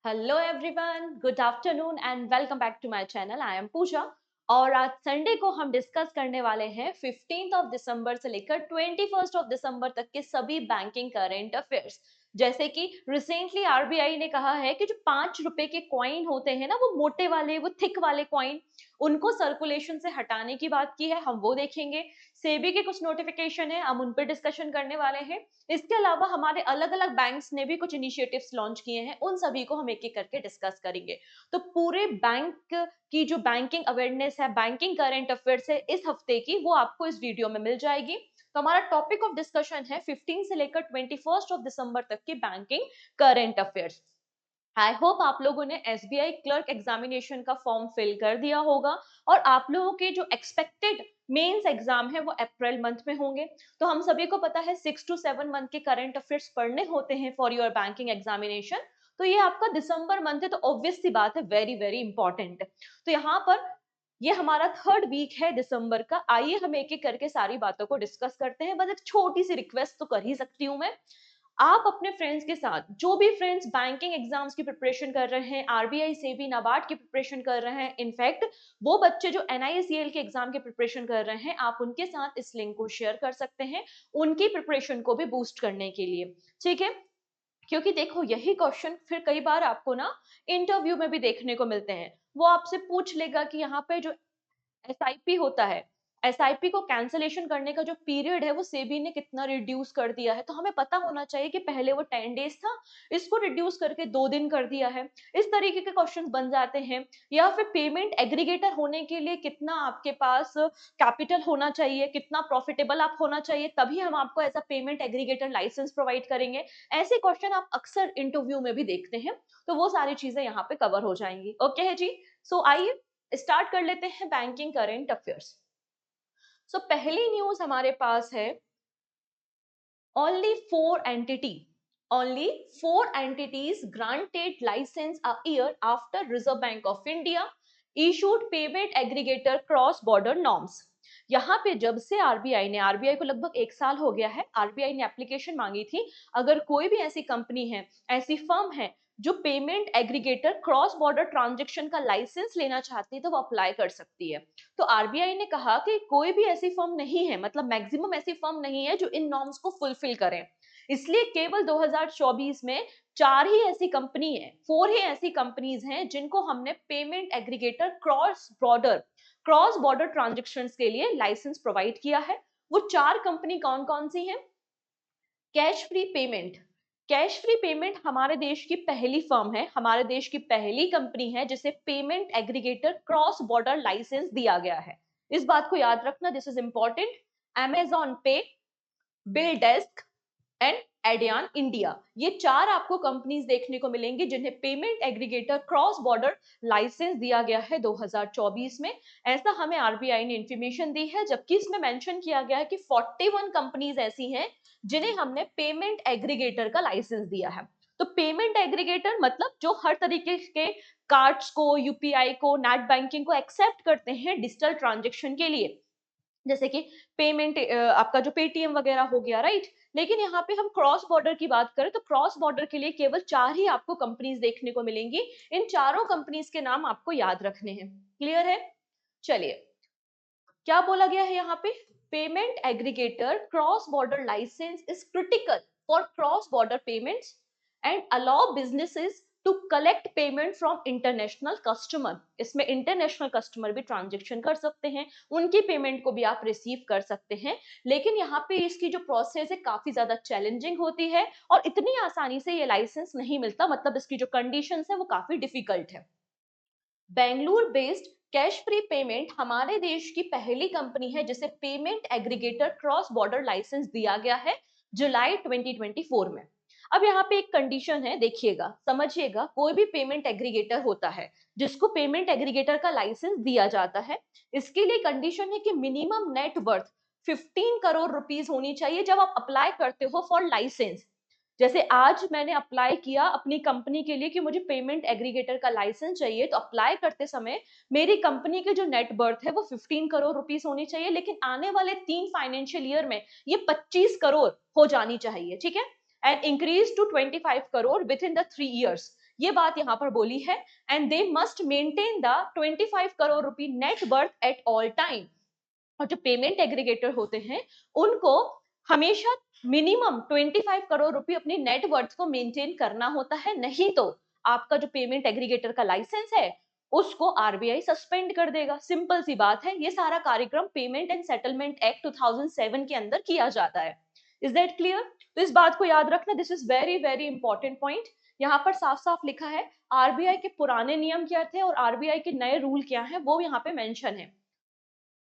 Hello everyone, good afternoon and welcome back to my channel. I am Pooja और आज Sunday को हम discuss करने वाले हैं 15 ऑफ दिसंबर से लेकर 21 ऑफ दिसंबर तक के सभी बैंकिंग करंट अफेयर्स। जैसे कि रिसेंटली आरबीआई ने कहा है कि जो 5 रुपए के कॉइन होते हैं ना, वो मोटे वाले, वो थिक वाले कॉइन, उनको सर्कुलेशन से हटाने की बात की है। हम वो देखेंगे। सेबी के कुछ नोटिफिकेशन है, हम उन पर डिस्कशन करने वाले हैं। इसके अलावा हमारे अलग अलग बैंक्स ने भी कुछ इनिशिएटिव्स लॉन्च किए हैं, उन सभी को हम एक एक करके डिस्कस करेंगे। तो पूरे बैंक की जो बैंकिंग अवेयरनेस है, बैंकिंग करंट अफेयर्स है इस हफ्ते की, वो आपको इस वीडियो में मिल जाएगी। तो हमारा टॉपिक ऑफ डिस्कशन है 15 से लेकर 21 ऑफ दिसंबर तक की banking current affairs. I hope आप लोगों ने एसबीआई क्लर्क एग्जामिनेशन का फॉर्म फिल कर दिया होगा और आप लोगों के जो एक्सपेक्टेड मेंस एग्जाम है वो अप्रैल मंथ में होंगे। तो हम सभी को पता है 6 to 7 मंथ के करंट अफेयर्स पढ़ने होते हैं फॉर योर बैंकिंग एग्जामिनेशन। तो ये आपका दिसंबर मंथ है, तो ऑब्वियस सी बात है, वेरी वेरी इंपॉर्टेंट। तो यहाँ पर ये हमारा थर्ड वीक है दिसंबर का। आइए हम एक एक करके सारी बातों को डिस्कस करते हैं। बस एक छोटी सी रिक्वेस्ट तो कर ही सकती हूँ मैं, आप अपने फ्रेंड्स के साथ, जो भी फ्रेंड्स बैंकिंग एग्जाम्स की प्रिपरेशन कर रहे हैं, आरबीआई से भी नाबार्ड की प्रिपरेशन कर रहे हैं, इनफैक्ट वो बच्चे जो एनआईएसईएल के एग्जाम की प्रिपरेशन कर रहे हैं, आप उनके साथ इस लिंक को शेयर कर सकते हैं उनकी प्रिपरेशन को भी बूस्ट करने के लिए। ठीक है, क्योंकि देखो यही क्वेश्चन फिर कई बार आपको ना इंटरव्यू में भी देखने को मिलते हैं। वो आपसे पूछ लेगा कि यहाँ पे जो एसआईपी होता है, एसआईपी को कैंसलेशन करने का जो पीरियड है वो सेबी ने कितना रिड्यूस कर दिया है। तो हमें पता होना चाहिए कि पहले वो 10 डेज था, इसको रिड्यूस करके 2 दिन कर दिया है। इस तरीके के क्वेश्चंस बन जाते हैं। या फिर पेमेंट एग्रीगेटर होने के लिए कितना आपके पास कैपिटल होना चाहिए, कितना प्रॉफिटेबल आप होना चाहिए, तभी हम आपको ऐसा पेमेंट एग्रीगेटर लाइसेंस प्रोवाइड करेंगे। ऐसे क्वेश्चन आप अक्सर इंटरव्यू में भी देखते हैं। तो वो सारी चीजें यहाँ पे कवर हो जाएंगी। ओके है जी। सो आइए स्टार्ट कर लेते हैं बैंकिंग करंट अफेयर्स। सो पहली न्यूज हमारे पास है, only four entity only 4 entities granted license a year after Reserve Bank of India issued payment aggregator cross border norms। यहाँ पे जब से आरबीआई को लगभग 1 साल हो गया है, आरबीआई ने एप्लीकेशन मांगी थी, अगर कोई भी ऐसी कंपनी है, ऐसी फर्म है जो payment aggregator cross border transaction का लाइसेंस लेना चाहती है, तो वो अप्लाई कर सकती है। तो आरबीआई ने कहा कि कोई भी ऐसी फर्म नहीं है, मतलब मैक्सिमम ऐसी फर्म नहीं है जो इन नॉर्म्स को फुलफिल करें। इसलिए केवल 2024 में 4 ही ऐसी कंपनीज हैं जिनको हमने payment aggregator cross border transactions के लिए लाइसेंस प्रोवाइड किया है। वो 4 कंपनी कौन कौन सी हैं? कैश फ्री पेमेंट हमारे देश की पहली फर्म है, हमारे देश की पहली कंपनी है जिसे payment aggregator cross border licence दिया गया है। इस बात को याद रखना, this is important. Amazon Pay, BillDesk and Adyen India, ये 4 आपको कंपनीज देखने को मिलेंगी जिन्हें payment aggregator cross border licence दिया गया है 2024 में। ऐसा हमें आरबीआई ने इंफॉर्मेशन दी है, जबकि इसमें मेंशन किया गया है कि 41 कंपनीज ऐसी हैं जिन्हें हमने पेमेंट एग्रीगेटर का लाइसेंस दिया है। तो पेमेंट एग्रीगेटर मतलब जो हर तरीके के कार्ड्स को, यूपीआई को, नेट बैंकिंग को एक्सेप्ट करते हैं डिजिटल ट्रांजेक्शन के लिए, जैसे कि पेमेंट आपका जो पेटीएम वगैरह हो गया, राइट। लेकिन यहाँ पे हम क्रॉस बॉर्डर की बात करें तो क्रॉस बॉर्डर के लिए केवल 4 ही आपको कंपनीज देखने को मिलेंगी। इन चारों कंपनीज के नाम आपको याद रखने हैं। क्लियर है? चलिए, क्या बोला गया है यहाँ पे? Payment aggregator cross border licence is critical for cross border payments and allow businesses to collect payment from international customer. इसमें इंटरनेशनल कस्टमर भी ट्रांजेक्शन कर सकते हैं, उनकी पेमेंट को भी आप रिसीव कर सकते हैं। लेकिन यहाँ पे इसकी जो प्रोसेस है काफी ज्यादा चैलेंजिंग होती है और इतनी आसानी से ये लाइसेंस नहीं मिलता, मतलब इसकी जो कंडीशंस है वो काफी डिफिकल्ट है। Bengaluru based Cashfree payment हमारे देश की पहली कंपनी है जिसे payment aggregator cross border licence दिया गया है जुलाई 2024 में। अब यहाँ पे एक कंडीशन है, देखिएगा समझिएगा, कोई भी पेमेंट एग्रीगेटर होता है जिसको पेमेंट एग्रीगेटर का लाइसेंस दिया जाता है, इसके लिए कंडीशन है कि minimum net worth 15 crore rupees होनी चाहिए जब आप अप्लाई करते हो फॉर लाइसेंस। जैसे आज मैंने अप्लाई किया अपनी कंपनी के लिए कि मुझे पेमेंट एग्रीगेटर का लाइसेंस चाहिए, तो अप्लाई करते समय मेरी कंपनी के जो नेट वर्थ है वो 15 करोड़ रुपीज होनी चाहिए, लेकिन आने वाले 3 फाइनेंशियल ईयर में ये 25 करोड़ हो जानी चाहिए। ठीक है, and increase to 25 crore within the 3 years। ये बात यहाँ पर बोली है। And they must maintain the 25 crore rupee net worth at all time. और जो पेमेंट एग्रीगेटर होते हैं उनको हमेशा मिनिमम 25 करोड़ रुपए अपनी नेट वर्थ को मेंटेन करना होता है, नहीं तो आपका जो पेमेंट एग्रीगेटर का लाइसेंस है उसको आरबीआई सस्पेंड कर देगा। सिंपल सी बात है। ये सारा कार्यक्रम पेमेंट एंड सेटलमेंट एक्ट 2007 के अंदर किया जाता है। Is that clear? तो इस बात को याद रखना, this is very very important point. यहाँ पर साफ साफ लिखा है आरबीआई के पुराने नियम क्या थे और आरबीआई के नए रूल क्या है, वो यहाँ पे मेंशन है।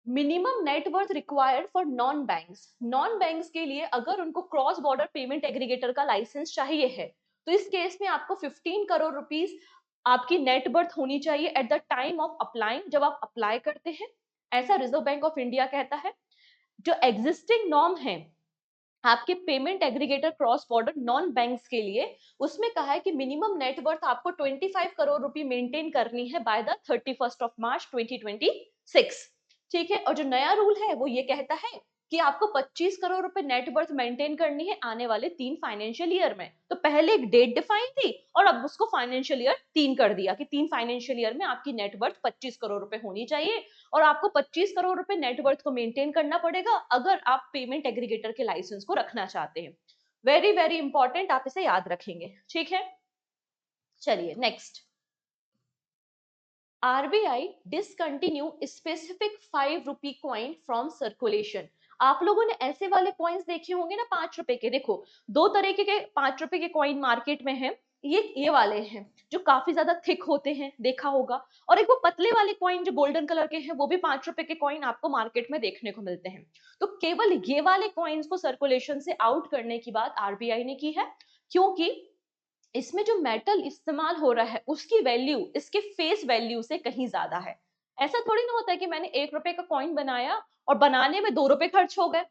Minimum net worth required for non banks के लिए अगर उनको क्रॉस बॉर्डर पेमेंट एग्रीगेटर का लाइसेंस चाहिए है तो इस केस में आपको 15 करोड़ रुपीस आपकी नेटवर्थ होनी चाहिए at the time of applying, जब आप अप्लाई करते हैं। ऐसा रिजर्व बैंक ऑफ इंडिया कहता है। जो एग्जिस्टिंग नॉर्म है आपके payment aggregator cross border non banks के लिए, उसमें कहा है कि मिनिमम नेटवर्थ आपको 25 करोड़ रुपए मेंटेन करनी है बाय द 31 ऑफ मार्च 2026। ठीक है। और जो नया रूल है वो ये कहता है कि आपको 25 करोड़ रुपए नेटवर्थ मेंटेन करनी है आने वाले 3 फाइनेंशियल ईयर में। तो पहले एक डेट डिफाइन थी और अब उसको फाइनेंशियल ईयर 3 कर दिया कि 3 फाइनेंशियल ईयर में आपकी नेटवर्थ 25 करोड़ रुपए होनी चाहिए और आपको 25 करोड़ रुपए नेटवर्थ को मेंटेन करना पड़ेगा अगर आप पेमेंट एग्रीगेटर के लाइसेंस को रखना चाहते हैं। वेरी वेरी इंपॉर्टेंट, आप इसे याद रखेंगे। ठीक है, चलिए next. RBI discontinue specific 5 rupee coin from circulation. आप लोगों ने ऐसे वाले कॉइन्स देखे होंगे ना 5 रुपए के। देखो, दो तरीके के 5 रुपए के कॉइन मार्केट में हैं। ये वाले हैं जो काफी ज्यादा थिक होते हैं, देखा होगा। और एक वो पतले वाले कॉइन जो गोल्डन कलर के हैं, वो भी 5 रुपए के कॉइन आपको मार्केट में देखने को मिलते हैं। तो केवल ये वाले कॉइन्स को सर्कुलेशन से आउट करने की बात आरबीआई ने की है, क्योंकि इसमें जो मेटल इस्तेमाल हो रहा है उसकी वैल्यू इसके फेस वैल्यू से कहीं ज्यादा है। ऐसा थोड़ी ना होता है कि मैंने 1 रुपए का कॉइन बनाया और बनाने में 2 रुपए खर्च हो गए,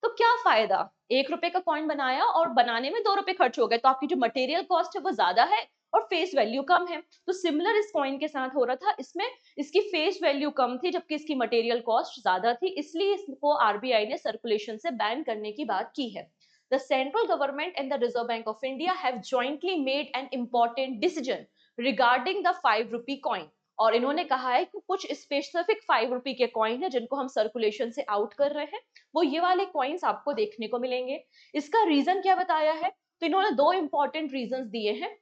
तो क्या फायदा। 1 रुपए का कॉइन बनाया और बनाने में 2 रुपए खर्च हो गए, तो आपकी जो मटेरियल कॉस्ट है वो ज्यादा है और फेस वैल्यू कम है। तो सिमिलर इस कॉइन के साथ हो रहा था। इसमें इसकी फेस वैल्यू कम थी जबकि इसकी मटेरियल कॉस्ट ज्यादा थी, इसलिए इसको आरबीआई ने सर्कुलेशन से बैन करने की बात की है। The central government and the Reserve Bank of India have jointly made an important decision regarding the 5 rupee coin। और इन्होंने कहा है कि कुछ स्पेसिफिक 5 रुपए के कॉइन है जिनको हम सर्कुलेशन से आउट कर रहे हैं, वो ये वाले कॉइन्स आपको देखने को मिलेंगे। इसका रीजन क्या बताया है, तो इन्होंने 2 इंपॉर्टेंट रीजंस दिए हैं।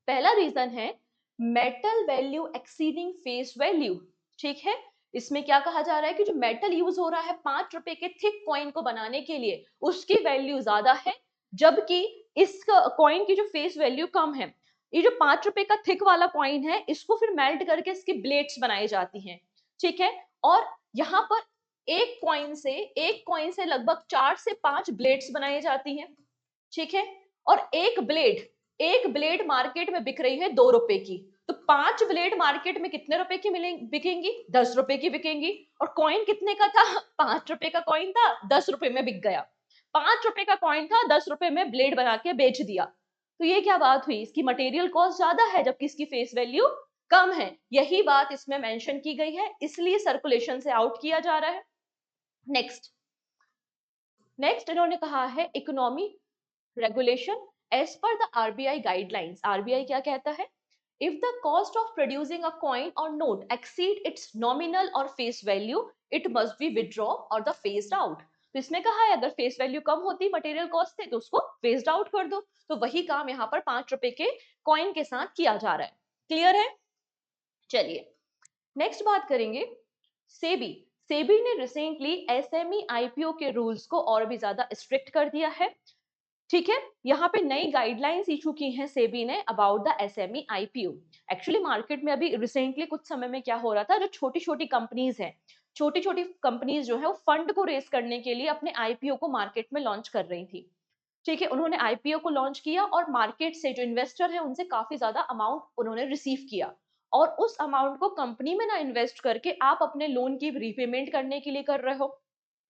पहला रीजन है metal value exceeding face value. ठीक है, इसमें क्या कहा जा रहा है कि जो मेटल यूज हो रहा है 5 रुपए के थिक कॉइन को बनाने के लिए उसकी वैल्यू ज्यादा है, जबकि इस कॉइन की जो फेस वैल्यू कम है। ये जो 5 रुपए का थिक वाला कॉइन है इसको फिर मेल्ट करके इसकी ब्लेड्स बनाई जाती हैं। ठीक है, और यहाँ पर एक कॉइन से लगभग 4 से 5 ब्लेड्स बनाई जाती हैं। ठीक है, और एक ब्लेड मार्केट में बिक रही है 2 रुपए की। तो 5 ब्लेड मार्केट में कितने रुपए की बिकेंगी? 10 रुपए की बिकेंगी। और कॉइन कितने का था? 5 रुपए का कॉइन था, 10 रुपए में बिक गया। 5 रुपए का कॉइन था, 10 रुपए में ब्लेड बना के बेच दिया। तो ये क्या बात हुई, इसकी मटेरियल कॉस्ट ज्यादा है जबकि इसकी फेस वैल्यू कम है। यही बात इसमें मेंशन की गई है, इसलिए सर्कुलेशन से आउट किया जा रहा है। नेक्स्ट इन्होंने कहा है economy regulation as per the RBI guidelines. RBI क्या कहता है, if the cost of producing a coin or note exceed its nominal or face value it must be withdraw or the phased out. तो इसमें कहा है अगर face value कम होती material cost से तो उसको फेस्ड आउट कर दो। तो वही काम यहाँ पर 5 रुपए के कॉइन के साथ किया जा रहा है। क्लियर है? चलिए नेक्स्ट बात करेंगे सेबी। सेबी ने रिसेंटली एसएमई आईपीओ के रूल्स को और भी ज्यादा स्ट्रिक्ट कर दिया है। ठीक है, यहाँ पे नई गाइडलाइंस इशू की हैं सेबी ने about the SME IPO. Actually market में अभी रिसेंटली कुछ समय में क्या हो रहा था, जो छोटी छोटी कंपनीज हैं, छोटी छोटी कंपनीज जो है वो फंड को रेस करने के लिए अपने आईपीओ को मार्केट में लॉन्च कर रही थी। ठीक है, उन्होंने आईपीओ को लॉन्च किया और मार्केट से जो इन्वेस्टर है उनसे काफी ज्यादा अमाउंट उन्होंने रिसीव किया। और उस अमाउंट को कंपनी में ना इन्वेस्ट करके आप अपने लोन की रीपेमेंट करने के लिए कर रहे हो।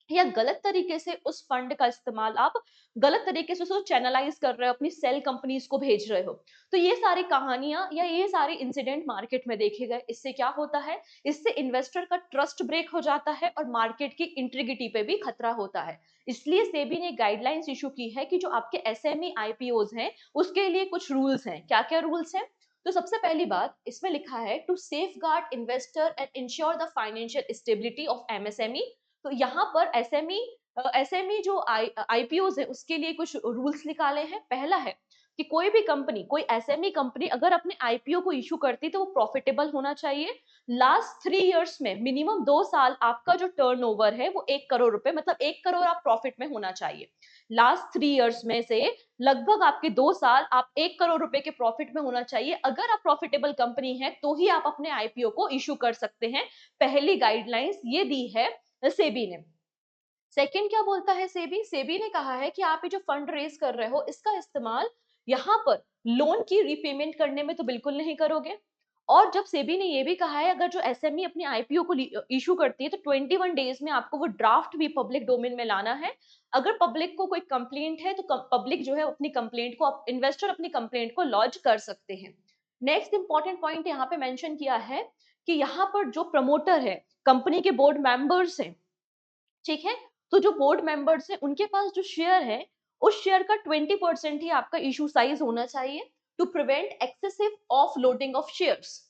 या गलत तरीके से उस फंड का इस्तेमाल आप गलत तरीके से उसको चैनलाइज कर रहे हो, अपनी सेल कंपनीज को भेज रहे हो। तो ये सारी कहानियां या ये सारे इंसिडेंट मार्केट में देखे गए। इससे क्या होता है, इससे इन्वेस्टर का ट्रस्ट ब्रेक हो जाता है और मार्केट की इंटीग्रिटी पे भी खतरा होता है। इसलिए सेबी ने गाइडलाइंस इशू की है कि जो आपके एसएमई आईपीओज हैं उसके लिए कुछ रूल्स हैं। क्या क्या रूल्स हैं? तो सबसे पहली बात इसमें लिखा है, to safeguard investor and ensure the financial stability of MSME. तो यहाँ पर एसएमई जो आईपीओज है उसके लिए कुछ रूल्स निकाले हैं। पहला है कि कोई भी कंपनी, कोई एसएमई कंपनी अगर अपने आईपीओ को इशू करती है तो वो प्रॉफिटेबल होना चाहिए। लास्ट 3 इयर्स में मिनिमम 2 साल आपका जो टर्नओवर है वो 1 करोड़ रुपए, मतलब 1 करोड़ आप प्रॉफिट में होना चाहिए। लास्ट 3 इयर्स में से लगभग आपके 2 साल आप 1 करोड़ रुपए के प्रॉफिट में होना चाहिए। अगर आप प्रॉफिटेबल कंपनी है तो ही आप अपने आईपीओ को इशू कर सकते हैं। पहली गाइडलाइंस ये दी है सेबी ने। सेकंड क्या बोलता है सेबी? सेबी ने कहा है कि आप ये जो फंड रेज कर रहे हो इसका इस्तेमाल यहाँ पर लोन की रीपेमेंट करने में तो बिल्कुल नहीं करोगे। और जब सेबी ने ये भी कहा है अगर जो एसएमई अपनी आईपीओ को इशू करती है तो 21 डेज में आपको वो ड्राफ्ट भी पब्लिक डोमेन में लाना है। अगर पब्लिक को कोई कंप्लेंट है तो पब्लिक जो है अपनी कंप्लेंट को, इन्वेस्टर अपनी कंप्लेंट को लॉन्च कर सकते हैं। नेक्स्ट इंपॉर्टेंट पॉइंट यहाँ पे मेंशन किया है कि यहाँ पर जो प्रमोटर है, कंपनी के बोर्ड मेंबर्स हैं, ठीक है, तो जो बोर्ड मेंबर्स हैं उनके पास जो शेयर है उस शेयर का 20% ही आपका इशू साइज होना चाहिए, to prevent excessive offloading of shares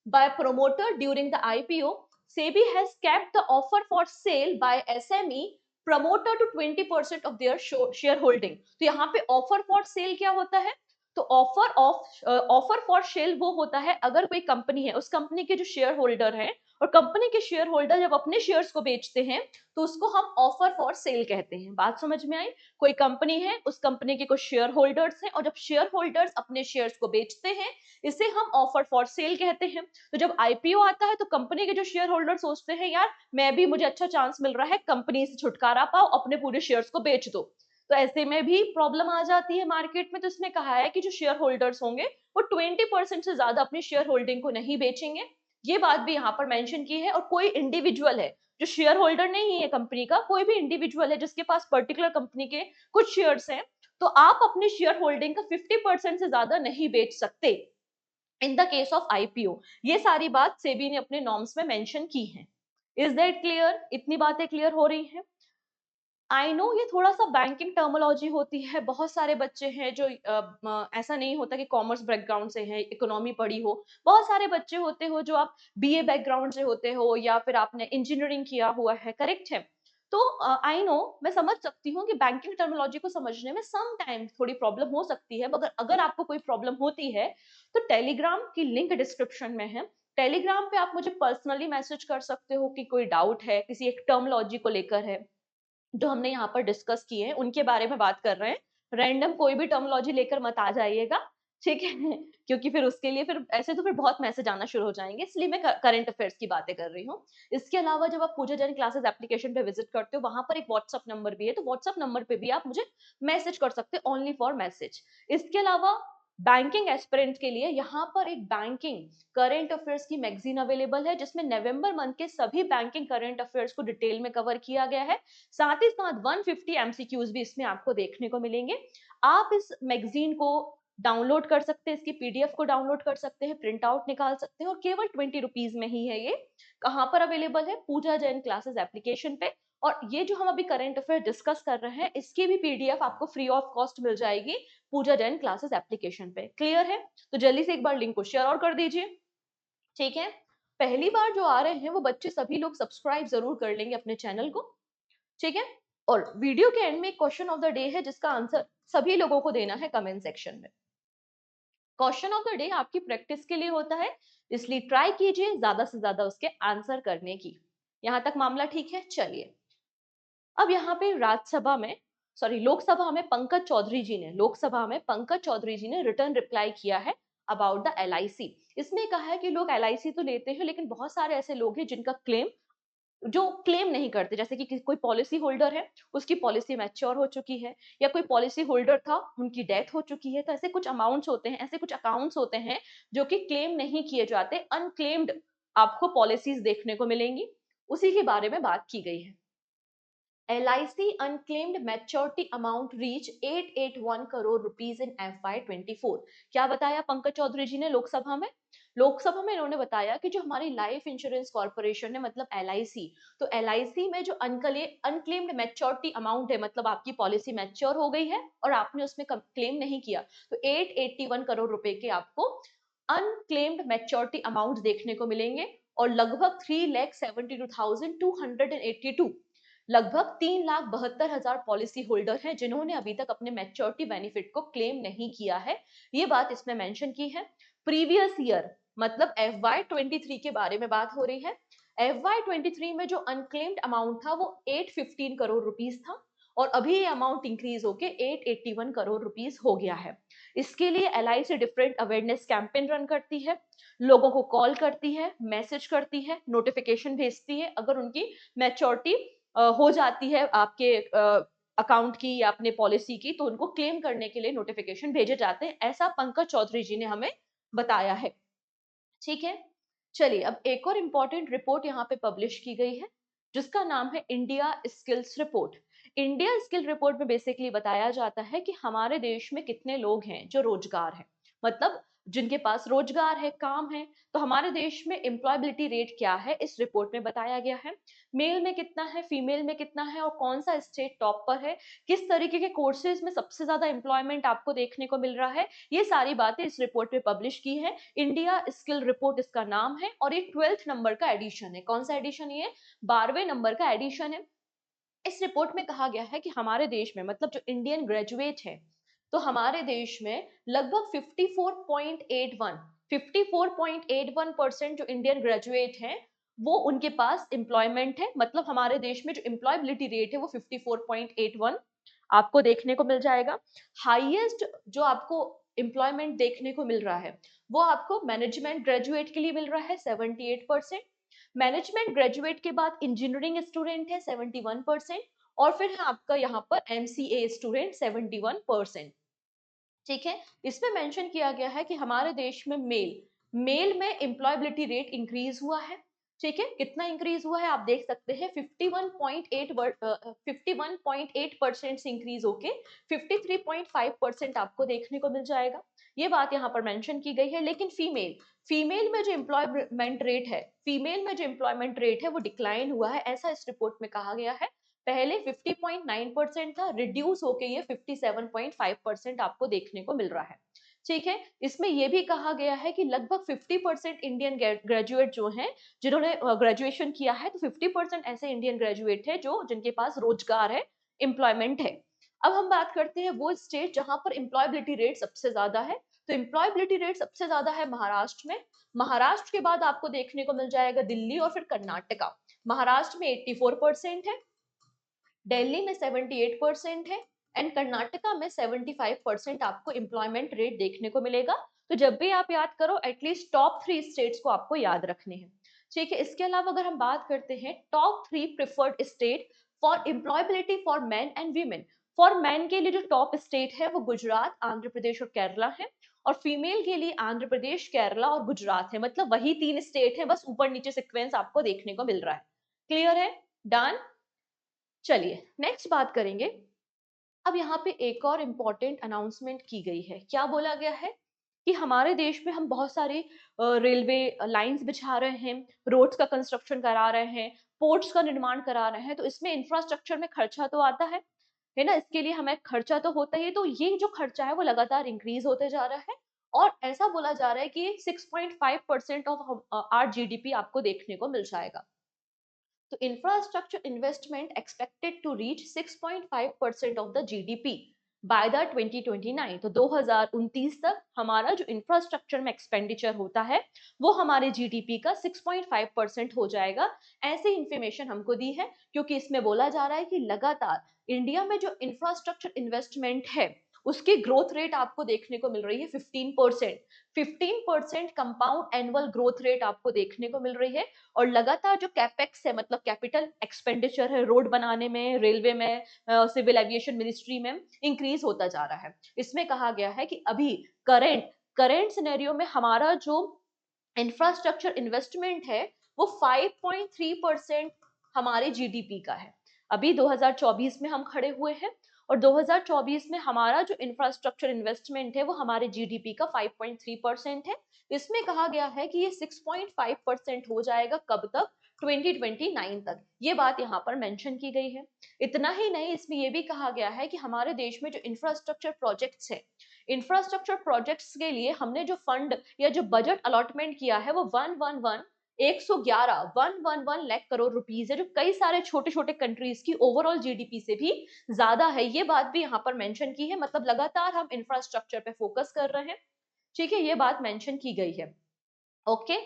by promoter during the IPO. SEBI has kept the offer for sale by SME promoter to 20% of their shareholding. तो यहाँ पे ऑफर फॉर सेल क्या होता है? तो ऑफर फॉर सेल वो होता है अगर कोई कंपनी है, उस कंपनी के जो शेयर होल्डर है और कंपनी के शेयर होल्डर जब अपने शेयर्स को बेचते हैं तो उसको हम ऑफर फॉर सेल कहते हैं। बात समझ में आई? कोई कंपनी है, उस कंपनी के कुछ शेयर होल्डर्स हैं और जब शेयर होल्डर्स अपने शेयर्स को बेचते हैं इसे हम ऑफर फॉर सेल कहते हैं। तो जब आईपीओ आता है तो कंपनी के जो शेयर होल्डर सोचते हैं यार मैं भी, मुझे अच्छा चांस मिल रहा है, कंपनी से छुटकारा पाओ, अपने पूरे शेयर्स को बेच दो। तो ऐसे में भी प्रॉब्लम आ जाती है मार्केट में। तो इसने कहा है कि जो शेयर होल्डर्स होंगे वो 20% से ज्यादा अपनी शेयर होल्डिंग को नहीं बेचेंगे। ये बात भी यहाँ पर मेंशन की है। और कोई इंडिविजुअल है जो शेयर होल्डर नहीं है कंपनी का, कोई भी इंडिविजुअल है जिसके पास पर्टिकुलर कंपनी के कुछ शेयर्स हैं, तो आप अपने शेयर होल्डिंग का 50% से ज्यादा नहीं बेच सकते in the case of IPO. ये सारी बात सेबी ने अपने नॉर्म्स में मेंशन की है। Is that clear? इतनी बातें क्लियर हो रही हैं? आई नो ये थोड़ा सा बैंकिंग टर्मोलॉजी होती है। बहुत सारे बच्चे हैं जो ऐसा नहीं होता कि कॉमर्स बैकग्राउंड से है, इकोनॉमी पढ़ी हो। बहुत सारे बच्चे होते हो जो आप बीए बैकग्राउंड से होते हो या फिर आपने इंजीनियरिंग किया हुआ है, करेक्ट है? तो आई नो, मैं समझ सकती हूँ कि बैंकिंग टर्मिनोलॉजी को समझने में सम टाइम थोड़ी प्रॉब्लम हो सकती है। मगर अगर आपको कोई प्रॉब्लम होती है तो टेलीग्राम की लिंक डिस्क्रिप्शन में है। टेलीग्राम पे आप मुझे पर्सनली मैसेज कर सकते हो कि कोई डाउट है, किसी एक टर्मिनोलॉजी को लेकर है जो हमने यहाँ पर डिस्कस किए हैं उनके बारे में बात कर रहे हैं। रैंडम कोई भी टर्मिनोलॉजी लेकर मत आ जाइएगा, ठीक है? क्योंकि फिर उसके लिए फिर ऐसे तो फिर बहुत मैसेज आना शुरू हो जाएंगे, इसलिए मैं करंट अफेयर्स की बातें कर रही हूँ। इसके अलावा जब आप पूजा जैन क्लासेस एप्लीकेशन पे विजिट करते हो वहां पर एक व्हाट्सअप नंबर भी है, तो व्हाट्सअप नंबर पे भी आप मुझे मैसेज कर सकते हो, ओनली फॉर मैसेज। इसके अलावा बैंकिंग एस्पिरेंट के लिए यहाँ पर एक बैंकिंग करंट अफेयर्स की मैगजीन अवेलेबल है जिसमें नवंबर मंथ के सभी बैंकिंग करंट अफेयर्स को डिटेल में कवर किया गया है। साथ ही साथ 150 एमसीक्यूज भी इसमें आपको देखने को मिलेंगे। आप इस मैगजीन को डाउनलोड कर सकते हैं, इसकी पीडीएफ को डाउनलोड कर सकते हैं, प्रिंट आउट निकाल सकते हैं और केवल 20 रुपीज में ही है ये। कहाँ पर अवेलेबल है? पूजा जैन क्लासेस एप्लीकेशन पे। और ये जो हम अभी करंट अफेयर डिस्कस कर रहे हैं इसकी भी पीडीएफ आपको फ्री ऑफ कॉस्ट मिल जाएगी पूजा जैन क्लासेस एप्लीकेशन पे। क्लियर है? तो जल्दी से एक बार लिंक को शेयर और कर दीजिए, ठीक है? पहली बार जो आ रहे हैं वो बच्चे सभी लोग सब्सक्राइब जरूर कर लेंगे अपने चैनल को, ठीक है? और वीडियो के एंड में एक क्वेश्चन ऑफ द डे है जिसका आंसर सभी लोगों को देना है कमेंट सेक्शन में। क्वेश्चन ऑफ द डे आपकी प्रैक्टिस के लिए होता है, इसलिए ट्राई कीजिए ज्यादा से ज्यादा उसके आंसर करने की। यहां तक मामला ठीक है? चलिए, अब यहाँ पे राज्यसभा में, सॉरी लोकसभा में लोकसभा में पंकज चौधरी जी ने रिटर्न रिप्लाई किया है अबाउट द एलआईसी। इसमें कहा है कि लोग एलआईसी तो लेते हैं लेकिन बहुत सारे ऐसे लोग हैं जिनका क्लेम नहीं करते। जैसे कि कोई पॉलिसी होल्डर है, उसकी पॉलिसी मैच्योर हो चुकी है, या कोई पॉलिसी होल्डर था उनकी डेथ हो चुकी है, तो ऐसे कुछ अमाउंट्स होते हैं, ऐसे कुछ अकाउंट्स होते हैं जो कि क्लेम नहीं किए जाते, अनक्लेम्ड आपको पॉलिसीज देखने को मिलेंगी। उसी के बारे में बात की गई है। LIC unclaimed maturity amount reach 881 crore rupees in FY24। क्या बताया पंकज चौधरी जी ने लोकसभा में? लोकसभा में इन्होंने बताया कि जो हमारी लाइफ इंश्योरेंस कॉर्पोरेशन है मतलब LIC, तो LIC में जो अनक्लेम्ड मैच्योरिटी अमाउंट है, मतलब आपकी पॉलिसी मैच्योर हो गई है और आपने उसमें क्लेम नहीं किया, तो 881 करोड़ रुपए के आपको अनक्लेम्ड मैच्योरिटी अमाउंट देखने को मिलेंगे और लगभग 3,72,282, लगभग 3,72,000 पॉलिसी होल्डर हैं जिन्होंने अभी तक अपने मैच्योरिटी बेनिफिट को क्लेम नहीं किया है। ये बात इसमें मेंशन की है। प्रीवियस ईयर मतलब FY23 के बारे में बात हो रही है। FY23 में जो अनक्लेम्ड अमाउंट था वो 815 करोड़ रुपीस था और अभी ये अमाउंट इंक्रीज होके 881 करोड़ रुपीस हो गया है। इसके लिए LIC different awareness campaign run करती है, लोगों को कॉल करती है, मैसेज करती है, नोटिफिकेशन भेजती है अगर उनकी मैच्योरिटी हो जाती है आपके अकाउंट की या अपने पॉलिसी की, तो उनको क्लेम करने के लिए नोटिफिकेशन भेजे जाते हैं। ऐसा पंकज चौधरी जी ने हमें बताया है। ठीक है, चलिए अब एक और इंपॉर्टेंट रिपोर्ट यहाँ पे पब्लिश की गई है जिसका नाम है India skills report. India skill report में बेसिकली बताया जाता है कि हमारे देश में कितने लोग हैं जो रोजगार है, मतलब जिनके पास रोजगार है, काम है। तो हमारे देश में एम्प्लॉयबिलिटी रेट क्या है इस रिपोर्ट में बताया गया है। मेल में कितना है, फीमेल में कितना है और कौन सा स्टेट टॉप पर है, किस तरीके के कोर्सेज में सबसे ज्यादा एम्प्लॉयमेंट आपको देखने को मिल रहा है, ये सारी बातें इस रिपोर्ट में पब्लिश की है। इंडिया स्किल रिपोर्ट इसका नाम है और ये 12th नंबर का एडिशन है। कौन सा एडिशन? ये 12वें नंबर का एडिशन है। इस रिपोर्ट में कहा गया है कि हमारे देश में मतलब जो इंडियन ग्रेजुएट है, तो हमारे देश में लगभग 54.81% जो इंडियन ग्रेजुएट हैं वो उनके पास एम्प्लॉयमेंट है। मतलब हमारे देश में जो एम्प्लॉयबिलिटी रेट है वो 54.81 आपको देखने को मिल जाएगा। हाईएस्ट जो आपको एम्प्लॉयमेंट देखने को मिल रहा है वो आपको मैनेजमेंट ग्रेजुएट के लिए मिल रहा है 78%। मैनेजमेंट ग्रेजुएट के बाद इंजीनियरिंग स्टूडेंट है 71% और फिर है आपका यहाँ पर MCA स्टूडेंट 71%। ठीक है, इसमें मेंशन किया गया है कि हमारे देश में मेल में एम्प्लॉयबिलिटी रेट इंक्रीज हुआ है। ठीक है, कितना इंक्रीज हुआ है आप देख सकते हैं, 51.8% से इंक्रीज होके 53.5% आपको देखने को मिल जाएगा। ये बात यहाँ पर मेंशन की गई है। लेकिन फीमेल में जो एम्प्लॉयमेंट रेट है, वो डिक्लाइन हुआ है, ऐसा इस रिपोर्ट में कहा गया है। पहले 50.9% था, रिड्यूस होके ये 57.5% आपको देखने को मिल रहा है। ठीक है, इसमें यह भी कहा गया है कि लगभग 50% इंडियन ग्रेजुएट जो हैं जिन्होंने ग्रेजुएशन किया है, तो 50% ऐसे इंडियन ग्रेजुएट है जो जिनके पास रोजगार है, एम्प्लॉयमेंट है। अब हम बात करते हैं वो स्टेट जहां पर एम्प्लॉयबिलिटी रेट सबसे ज्यादा है। तो एम्प्लॉयबिलिटी रेट सबसे ज्यादा है महाराष्ट्र में। महाराष्ट्र के बाद आपको देखने को मिल जाएगा दिल्ली और फिर कर्नाटका। महाराष्ट्र में 84% है, दिल्ली में 78% है एंड कर्नाटका में 75% आपको एम्प्लॉयमेंट रेट देखने को मिलेगा। तो जब भी आप याद करो एटलीस्ट टॉप 3 स्टेट्स को आपको याद रखने हैं। ठीक है, इसके अलावा अगर हम बात करते हैं top 3 preferred state for employability for man and women. For man के लिए जो टॉप स्टेट है वो गुजरात, आंध्र प्रदेश और केरला है और फीमेल के लिए आंध्र प्रदेश, केरला और गुजरात है। मतलब वही 3 स्टेट है, बस ऊपर नीचे सीक्वेंस आपको देखने को मिल रहा है। क्लियर है? डन। चलिए नेक्स्ट बात करेंगे। अब यहाँ पे एक और इम्पॉर्टेंट अनाउंसमेंट की गई है। क्या बोला गया है कि हमारे देश में हम बहुत सारे रेलवे लाइंस बिछा रहे हैं, रोड्स का कंस्ट्रक्शन करा रहे हैं, पोर्ट्स का निर्माण करा रहे हैं, तो इसमें इंफ्रास्ट्रक्चर में खर्चा तो आता है ना, इसके लिए हमें खर्चा तो होता ही है। तो ये जो खर्चा है वो लगातार इंक्रीज होते जा रहा है और ऐसा बोला जा रहा है कि 6.5% ऑफ आर GDP आपको देखने को मिल जाएगा। तो infrastructure investment expected to reach 6.5% of the GDP by the 2029। तो 2029 तक हमारा जो इंफ्रास्ट्रक्चर में एक्सपेंडिचर होता है वो हमारे GDP का 6.5% हो जाएगा। ऐसी इंफॉर्मेशन हमको दी है क्योंकि इसमें बोला जा रहा है कि लगातार इंडिया में जो इंफ्रास्ट्रक्चर इन्वेस्टमेंट है उसकी ग्रोथ रेट आपको देखने को मिल रही है 15%। 15% कंपाउंड एनुअल ग्रोथ रेट आपको देखने को मिल रही है और लगातार जो कैपेक्स है मतलब कैपिटल एक्सपेंडिचर है रोड बनाने में, रेलवे में, सिविल एविएशन मिनिस्ट्री में इंक्रीज होता जा रहा है। इसमें कहा गया है कि अभी करेंट सिनेरियो में हमारा जो इंफ्रास्ट्रक्चर इन्वेस्टमेंट है वो 5.3% हमारे GDP का है। अभी 2024 में हम खड़े हुए हैं और 2024 में हमारा जो इंफ्रास्ट्रक्चर इन्वेस्टमेंट है वो हमारे जीडीपी का 5.3% है। इसमें कहा गया है कि ये 6.5% हो जाएगा कब तक, 2029 तक। ये बात यहाँ पर मेंशन की गई है। इतना ही नहीं, इसमें ये भी कहा गया है कि हमारे देश में जो इंफ्रास्ट्रक्चर प्रोजेक्ट्स है, इंफ्रास्ट्रक्चर प्रोजेक्ट्स के लिए हमने जो फंड या जो बजट अलॉटमेंट किया है वो 111 लाख करोड़ रुपीस है, जो कई सारे छोटे छोटे कंट्रीज की ओवरऑल जीडीपी से भी ज्यादा है। ये बात भी यहाँ पर मेंशन की है, मतलब लगातार हम इंफ्रास्ट्रक्चर पे फोकस कर रहे हैं। ठीक है, ये बात मेंशन की गई है। ओके,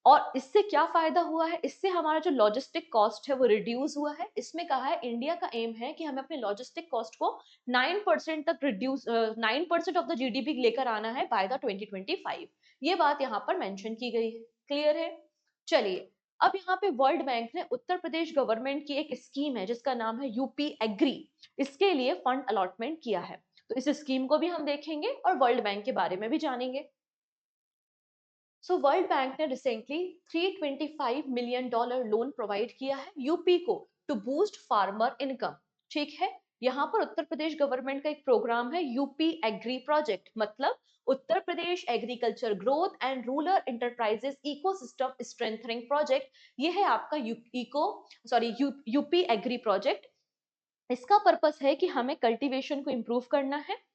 और इससे क्या फायदा हुआ है, इससे हमारा जो लॉजिस्टिक कॉस्ट है वो रिड्यूस हुआ है। इसमें कहा है इंडिया का एम है कि हमें अपने लॉजिस्टिक कॉस्ट को 9% तक रिड्यूस, 9% ऑफ द जीडीपी लेकर आना है बाय द 2025। ये बात यहाँ पर मेंशन की गई है। क्लियर है? चलिए, अब यहाँ पे वर्ल्ड बैंक ने उत्तर प्रदेश गवर्नमेंट की एक स्कीम है जिसका नाम है यूपी एग्री, इसके लिए फंड अलॉटमेंट किया है। तो इस स्कीम को भी हम देखेंगे और वर्ल्ड बैंक के बारे में भी जानेंगे। सो वर्ल्ड बैंक ने रिसेंटली $325 मिलियन लोन प्रोवाइड किया है यूपी को टू बूस्ट फार्मर इनकम। ठीक है, यहाँ पर उत्तर प्रदेश गवर्नमेंट का एक प्रोग्राम है यूपी एग्री प्रोजेक्ट, मतलब Uttar Pradesh agriculture growth and rural enterprises ecosystem strengthening project. ये है आपका यूपी एग्री प्रोजेक्ट। इसका पर्पस है कि हमें कल्टीवेशन को इम्प्रूव करना है।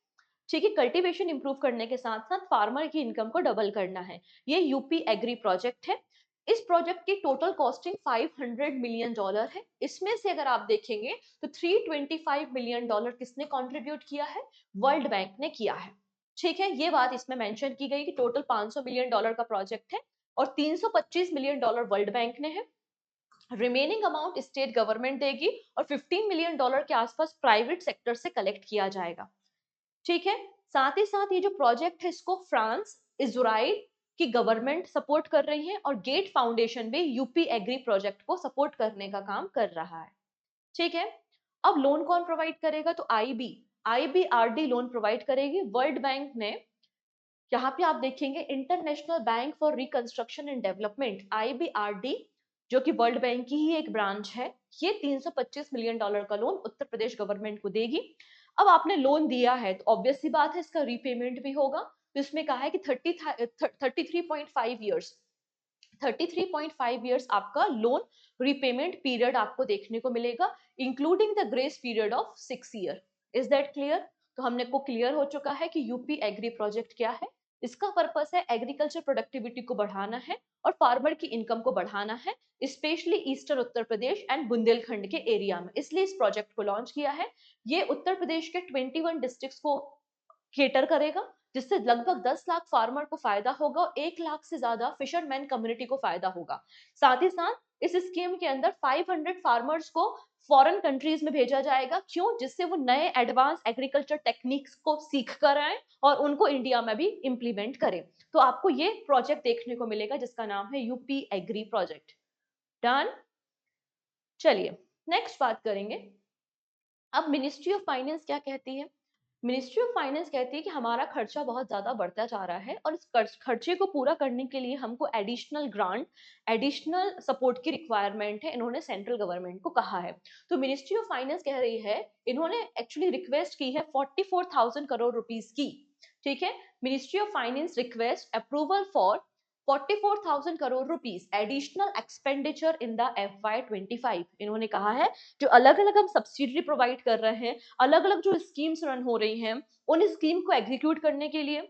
ठीक है, कल्टीवेशन इंप्रूव करने के साथ साथ फार्मर की इनकम को डबल करना है। ये यूपी एग्री प्रोजेक्ट है। इस प्रोजेक्ट की टोटल कॉस्टिंग $500 मिलियन है। इसमें से अगर आप देखेंगे तो $325 मिलियन किसने कंट्रीब्यूट किया है? वर्ल्ड बैंक ने किया है। ठीक है, ये बात इसमें मेंशन की गई कि टोटल $500 मिलियन का प्रोजेक्ट है और $325 मिलियन वर्ल्ड बैंक ने है। रिमेनिंग अमाउंट स्टेट गवर्नमेंट देगी और $15 मिलियन के आसपास प्राइवेट सेक्टर से कलेक्ट किया जाएगा। ठीक है, साथ ही साथ ये जो प्रोजेक्ट है इसको फ्रांस, इजराइल की गवर्नमेंट सपोर्ट कर रही है और गेट फाउंडेशन भी यूपी एग्री प्रोजेक्ट को सपोर्ट करने का काम कर रहा है। ठीक है, अब लोन कौन प्रोवाइड करेगा? तो आईबीआरडी लोन प्रोवाइड करेगी। वर्ल्ड बैंक ने, यहाँ पे आप देखेंगे international bank for reconstruction and development, IBRD, जो कि वर्ल्ड बैंक की ही एक ब्रांच है, ये $325 मिलियन का लोन उत्तर प्रदेश गवर्नमेंट को देगी। अब आपने लोन दिया है तो ऑब्वियस सी बात है इसका रीपेमेंट भी होगा। तो इसमें कहा है कि 33.5 ईयर्स आपका लोन रीपेमेंट पीरियड आपको देखने को मिलेगा, including the grace period of 6 year. Is that clear? तो हमने को क्लियर हो चुका है कि यूपी एग्री प्रोजेक्ट क्या है। इसका पर्पस है एग्रीकल्चर प्रोडक्टिविटी को बढ़ाना है और फार्मर की इनकम को बढ़ाना है, specially eastern Uttar Pradesh and Bundelkhand के एरिया में। इसलिए इस प्रोजेक्ट को लॉन्च किया है। ये उत्तर प्रदेश के 21 डिस्ट्रिक्ट्स को केटर करेगा, जिससे लगभग 10 लाख फार्मर को फायदा होगा और 1 लाख से ज्यादा फिशरमैन कम्युनिटी को फायदा होगा। साथ ही साथ इस स्कीम के अंदर 500 फार्मर्स को फॉरेन कंट्रीज में भेजा जाएगा। क्यों? जिससे वो नए एडवांस एग्रीकल्चर टेक्निक्स को सीख कर आए और उनको इंडिया में भी इंप्लीमेंट करें। तो आपको ये प्रोजेक्ट देखने को मिलेगा जिसका नाम है यूपी एग्री प्रोजेक्ट। डन। चलिए, नेक्स्ट बात करेंगे। अब मिनिस्ट्री ऑफ फाइनेंस क्या कहती है? मिनिस्ट्री ऑफ फाइनेंस कहती है कि हमारा खर्चा बहुत ज्यादा बढ़ता जा रहा है और इस खर्चे को पूरा करने के लिए हमको एडिशनल ग्रांट, एडिशनल सपोर्ट की रिक्वायरमेंट है, इन्होंने सेंट्रल गवर्नमेंट को कहा है। तो मिनिस्ट्री ऑफ फाइनेंस कह रही है, इन्होंने एक्चुअली रिक्वेस्ट की है 44,000 करोड़ रुपीस की। ठीक है, ministry of finance request approval for 44,000 crore rupees additional expenditure in the FY25। इन्होंने कहा है जो अलग अलग हम सब्सिडी प्रोवाइड कर रहे हैं, अलग अलग जो स्कीम्स रन हो रही हैं, उन स्कीम को एग्जीक्यूट करने के लिए,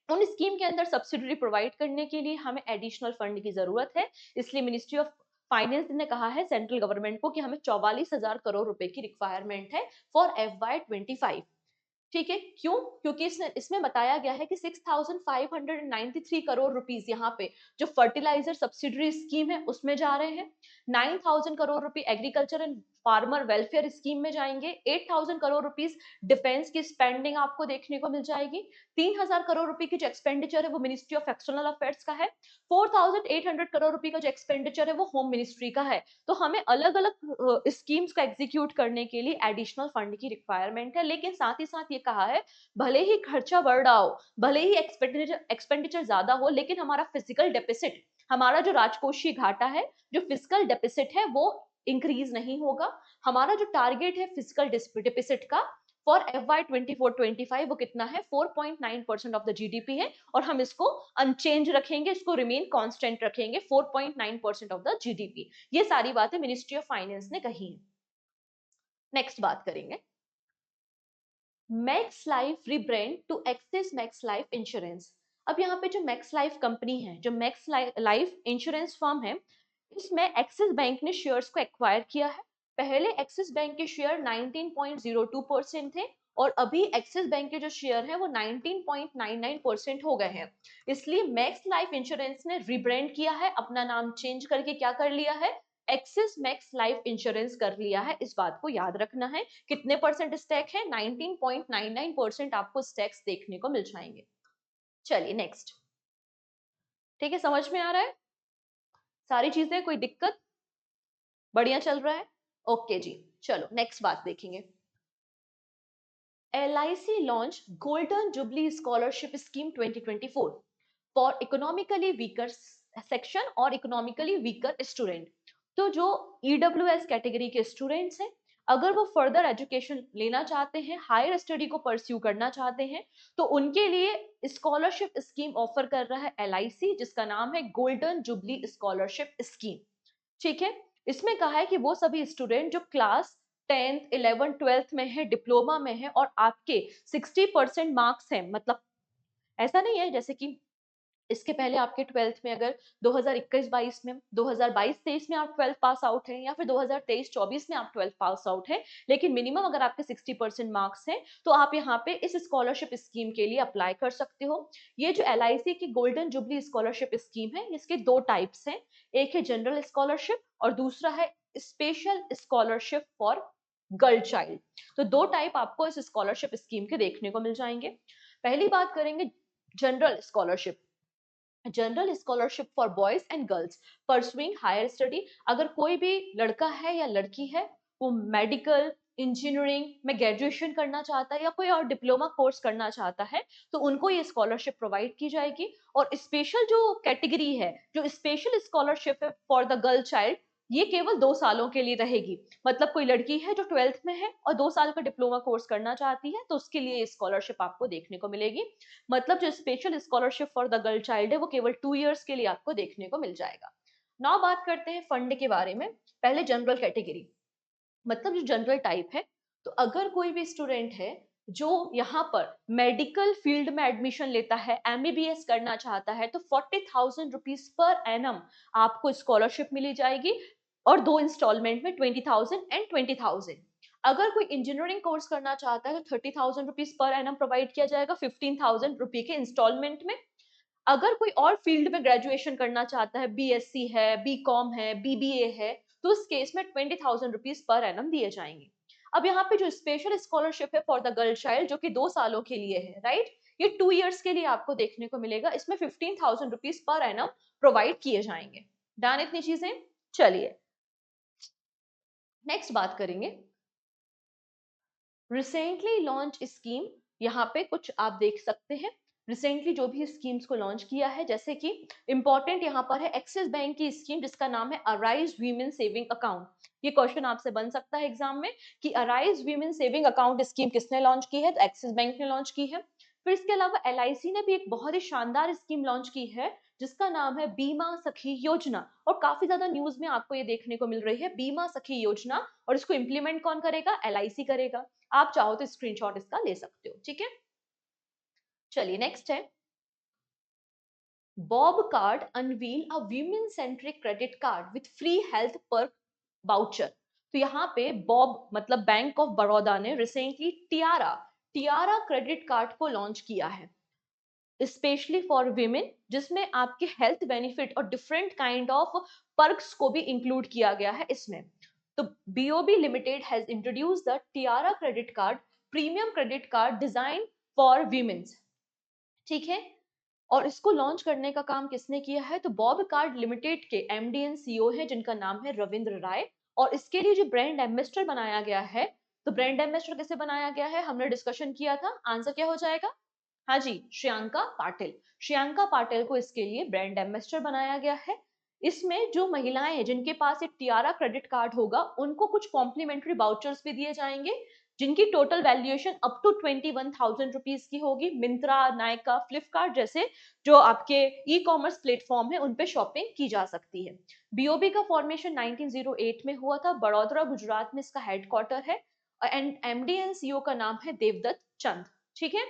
उन स्कीम के अंदर सब्सिडी प्रोवाइड करने के लिए हमें एडिशनल फंड की जरूरत है। इसलिए मिनिस्ट्री ऑफ फाइनेंस ने कहा है सेंट्रल गवर्नमेंट को कि हमें 44,000 करोड़ रुपए की रिक्वायरमेंट है फॉर FY25। ठीक है, क्यों? क्योंकि इसमें बताया गया है कि 6,593 करोड़ रुपीस यहाँ पे जो फर्टिलाइजर सब्सिडरी स्कीम है उसमें जा रहे हैं, 9,000 करोड़ रुपए agriculture and farmer welfare scheme में जाएंगे, 8,000 करोड़ रुपीस डिफेंस की स्पेंडिंग आपको देखने को मिल जाएगी, 3,000 करोड़ रुपए की जो एक्सपेंडिचर है वो मिनिस्ट्री ऑफ एक्सटर्नल अफेयर्स का है, 4,800 करोड़ रुपए का जो एक्सपेंडिचर है वो होम मिनिस्ट्री का है। तो हमें अलग अलग स्कीम्स को एग्जीक्यूट करने के लिए एडिशनल फंड की रिक्वायरमेंट है। लेकिन साथ ही साथ ये कहा है भले ही खर्चा बढ़ रहा हो, भले ही एक्सपेंडिचर ज्यादा हो, लेकिन हमारा फिजिकल डेफिसिट, हमारा जो राजकोषीय घाटा है, जो फिजिकल डेफिसिट है वो इंक्रीज नहीं होगा। हमारा जो टारगेट है फिजिकल डिपिसिट का फॉर FY 24-25 वो कितना है, 4.9% ऑफ द जीडीपी है, और हम इसको अनचेंज रखेंगे, इसको रिमेन कांस्टेंट रखेंगे, 4.9% ऑफ द जीडीपी। ये सारी बातें मिनिस्ट्री ऑफ फाइनेंस ने कही है। नेक्स्ट बात करेंगे, Max Life rebrand to Axis Max Life insurance. अब यहाँ पे जो मैक्स लाइफ कंपनी है, जो मैक्स लाइफ इंश्योरेंस फर्म है, इसमें एक्सिस बैंक ने शेयर्स को एक्वायर किया है। पहले एक्सिस बैंक के शेयर 19.02% थे, और अभी एक्सिस बैंक के जो शेयर है वो 19.99% हो गए हैं। इसलिए मैक्स लाइफ इंश्योरेंस ने रिब्रांड किया है, अपना नाम चेंज करके क्या कर लिया है, एक्सिस मैक्स लाइफ इंश्योरेंस कर लिया है। इस बात को याद रखना है। कितने परसेंट स्टैक है, 19.99% आपको स्टैक्स देखने को मिल जाएंगे। चलिए नेक्स्ट, ठीक है, समझ में आ रहा है सारी चीजें, कोई दिक्कत, बढ़िया चल रहा है, ओके जी। चलो नेक्स्ट बात देखेंगे, LIC launch golden jubilee scholarship scheme 2024 for economically weaker section और इकोनॉमिकली वीकर स्टूडेंट। तो जो EWS कैटेगरी के स्टूडेंट्स हैं, अगर वो फर्दर एजुकेशन लेना चाहते हैं, हायर स्टडी को परस्यू करना चाहते हैं, तो उनके लिए स्कॉलरशिप स्कीम ऑफर कर रहा है LIC, जिसका नाम है गोल्डन जुबली स्कॉलरशिप स्कीम। ठीक है, इसमें कहा है कि वो सभी स्टूडेंट जो क्लास 10th 11th 12th में है, डिप्लोमा में है, और आपके 60% मार्क्स हैं, मतलब ऐसा नहीं है जैसे कि इसके पहले आपके 12th में अगर 2021-22 में, 2022-23 में आप 12th पास आउट हैं, या फिर 2023-24 में आप 12th पास आउट हैं, लेकिन मिनिमम अगर आपके 60% मार्क्स हैं, तो आप यहाँ पे इस स्कॉलरशिप स्कीम के लिए अप्लाई कर सकते हो। ये जो LIC की गोल्डन जुबली स्कॉलरशिप स्कीम है, इसके दो टाइप्स हैं, एक है जनरल स्कॉलरशिप और दूसरा है special scholarship for girl child. तो दो टाइप आपको इस स्कॉलरशिप स्कीम के देखने को मिल जाएंगे। पहली बात करेंगे general scholarship. General scholarship for boys and girls pursuing higher study. अगर कोई भी लड़का है या लड़की है, वो मेडिकल, इंजीनियरिंग में ग्रेजुएशन करना चाहता है या कोई और डिप्लोमा कोर्स करना चाहता है, तो उनको ये स्कॉलरशिप प्रोवाइड की जाएगी। और स्पेशल जो कैटेगरी है, जो स्पेशल स्कॉलरशिप है फॉर द गर्ल चाइल्ड, ये केवल 2 सालों के लिए रहेगी। मतलब कोई लड़की है जो 12th में है और 2 साल का डिप्लोमा कोर्स करना चाहती है, तो उसके लिए स्कॉलरशिप आपको देखने को मिलेगी। मतलब जो special scholarship for the girl child है, वो केवल 2 years के लिए आपको देखने को मिल जाएगा। नाउ बात करते हैं फंड के बारे में। पहले जनरल कैटेगरी, मतलब जो जनरल टाइप है, तो अगर कोई भी स्टूडेंट है जो यहाँ पर मेडिकल फील्ड में एडमिशन लेता है, MBBS करना चाहता है, तो 40,000 रुपीज पर एनम आपको स्कॉलरशिप मिली जाएगी, और 2 इंस्टॉलमेंट में 20,000 एंड 20,000। अगर कोई इंजीनियरिंग कोर्स करना चाहता है, तो 30,000 रुपीज पर एनम प्रोवाइड किया जाएगा 15,000 रुपए के इंस्टॉलमेंट में। अगर कोई और फील्ड में ग्रेजुएशन करना चाहता है, BSc है, BCom है, BBA है, तो उस केस में 20,000 रुपीज पर एनम दिए जाएंगे। अब यहाँ पे जो स्पेशल स्कॉलरशिप है फॉर द गर्ल चाइल्ड, जो कि 2 सालों के लिए है, राइट, ये 2 years के लिए आपको देखने को मिलेगा। इसमें 15,000 रुपीज पर एनम प्रोवाइड किए जाएंगे। डन इतनी चीजें। चलिए नेक्स्ट बात करेंगे, रिसेंटली लॉन्च स्कीम। यहाँ पे कुछ आप देख सकते हैं, रिसेंटली जो भी स्कीम्स को लॉन्च किया है, जैसे कि इंपॉर्टेंट यहाँ पर है एक्सिस बैंक की स्कीम, जिसका नाम है अराइज वीमेन सेविंग अकाउंट। ये क्वेश्चन आपसे बन सकता है एग्जाम में कि arise women saving account scheme किसने लॉन्च की है, तो एक्सिस बैंक ने लॉन्च की है। फिर इसके अलावा LIC ने भी एक बहुत ही शानदार स्कीम लॉन्च की है, जिसका नाम है बीमा सखी योजना, और काफी ज्यादा न्यूज में आपको ये देखने को मिल रही है बीमा सखी योजना, और इसको इंप्लीमेंट कौन करेगा, LIC करेगा। आप चाहो तो स्क्रीनशॉट इसका ले सकते हो, ठीक है। चलिए नेक्स्ट है, BOB card unveil a women centric credit card with free health per voucher. तो यहाँ पे बॉब मतलब बैंक ऑफ बड़ौदा ने recently Tiara Tiara credit card को लॉन्च किया है, स्पेशली फॉर वीमेन, जिसमें आपके हेल्थ बेनिफिट और डिफरेंट काइंड ऑफ पर्क्स को भी इंक्लूड किया गया है इसमें। तो BOB limited has introduce the Tiara credit card, premium credit card design for womens, ठीक है। और इसको लॉन्च करने का काम किसने किया है, तो बॉब कार्ड लिमिटेड के MD एंड CEO है, जिनका नाम है रविंद्र राय। और इसके लिए जो ब्रांड एम्बेसडर बनाया गया है, तो ब्रांड एम्बेसडर कैसे बनाया गया है, हमने डिस्कशन किया था, आंसर क्या हो जाएगा, हाँ जी, श्रियंका पाटिल। श्रियंका पाटिल को इसके लिए ब्रांड एम्बेसडर बनाया गया है। इसमें जो महिलाएं हैं जिनके पास एक टियारा क्रेडिट कार्ड होगा उनको कुछ कॉम्प्लीमेंट्री वाउचर्स भी दिए जाएंगे, जिनकी total valuation up to 21,000 rupees की होगी। मिंत्रा, नायका, फ्लिपकार्ट जैसे जो आपके ई कॉमर्स प्लेटफॉर्म है उन पे शॉपिंग की जा सकती है। बीओबी का फॉर्मेशन 1908 में हुआ था, बड़ौदा गुजरात में इसका हेडक्वार्टर है, एंड एमडी एंड सीईओ का नाम है देवदत्त चंद। ठीक है,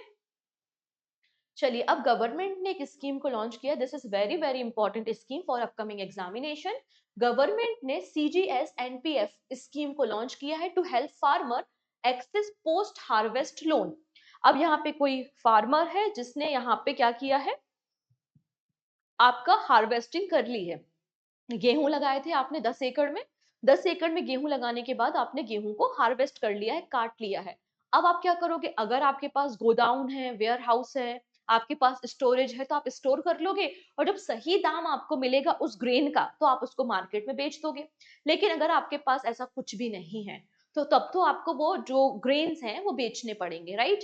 चलिए अब गवर्नमेंट ने एक स्कीम को लॉन्च किया, this is very very important scheme for upcoming examination. Government ने सीजीएस एनपीएफ स्कीम को लॉन्च किया है to help farmer access post harvest loan. अब यहाँ पे कोई फार्मर है जिसने यहाँ पे क्या किया है, आपका हार्वेस्टिंग कर ली है, गेहूं लगाए थे आपने 10 एकड़ में, 10 एकड़ में गेहूं लगाने के बाद आपने गेहूं को हार्वेस्ट कर लिया है, काट लिया है। अब आप क्या करोगे, अगर आपके पास गोडाउन है, वेयर हाउस है, आपके पास स्टोरेज है, तो आप स्टोर कर लोगे और जब सही दाम आपको मिलेगा उस ग्रेन का तो आप उसको मार्केट में बेच दोगे। लेकिन अगर आपके पास ऐसा कुछ भी नहीं है तो तब तो आपको वो जो ग्रेन्स हैं वो बेचने पड़ेंगे, राइट।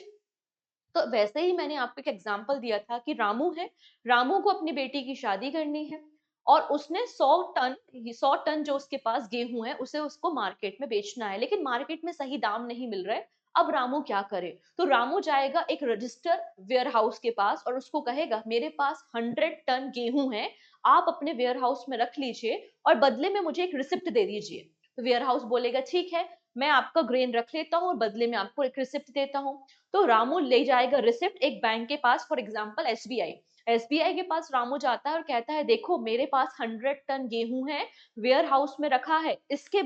तो वैसे ही मैंने आपको एक एग्जांपल दिया था कि रामू है, रामू को अपनी बेटी की शादी करनी है और उसने 100 टन जो उसके पास गेहूं है उसे उसको मार्केट में बेचना है, लेकिन मार्केट में सही दाम नहीं मिल रहा है। अब रामू क्या करे, तो रामू जाएगा एक रजिस्टर वेयर हाउस के पास और उसको कहेगा मेरे पास 100 टन गेहूं है, आप अपने वेयर हाउस में रख लीजिए और बदले में मुझे एक रिसिप्ट दे दीजिए। तो वेयर हाउस बोलेगा ठीक है, मैं आपका ग्रेन रख लेता हूँ और बदले में आपको एक रिसिप्ट देता हूँ। तो रामू ले जाएगा रिसिप्ट एक बैंक के पास, फॉर एग्जाम्पल एसबीआई। एसबीआई के पास रामू जाता है और कहता है देखो मेरे पास 100 टन गेहूं है, वेयर हाउस में रखा है, इसके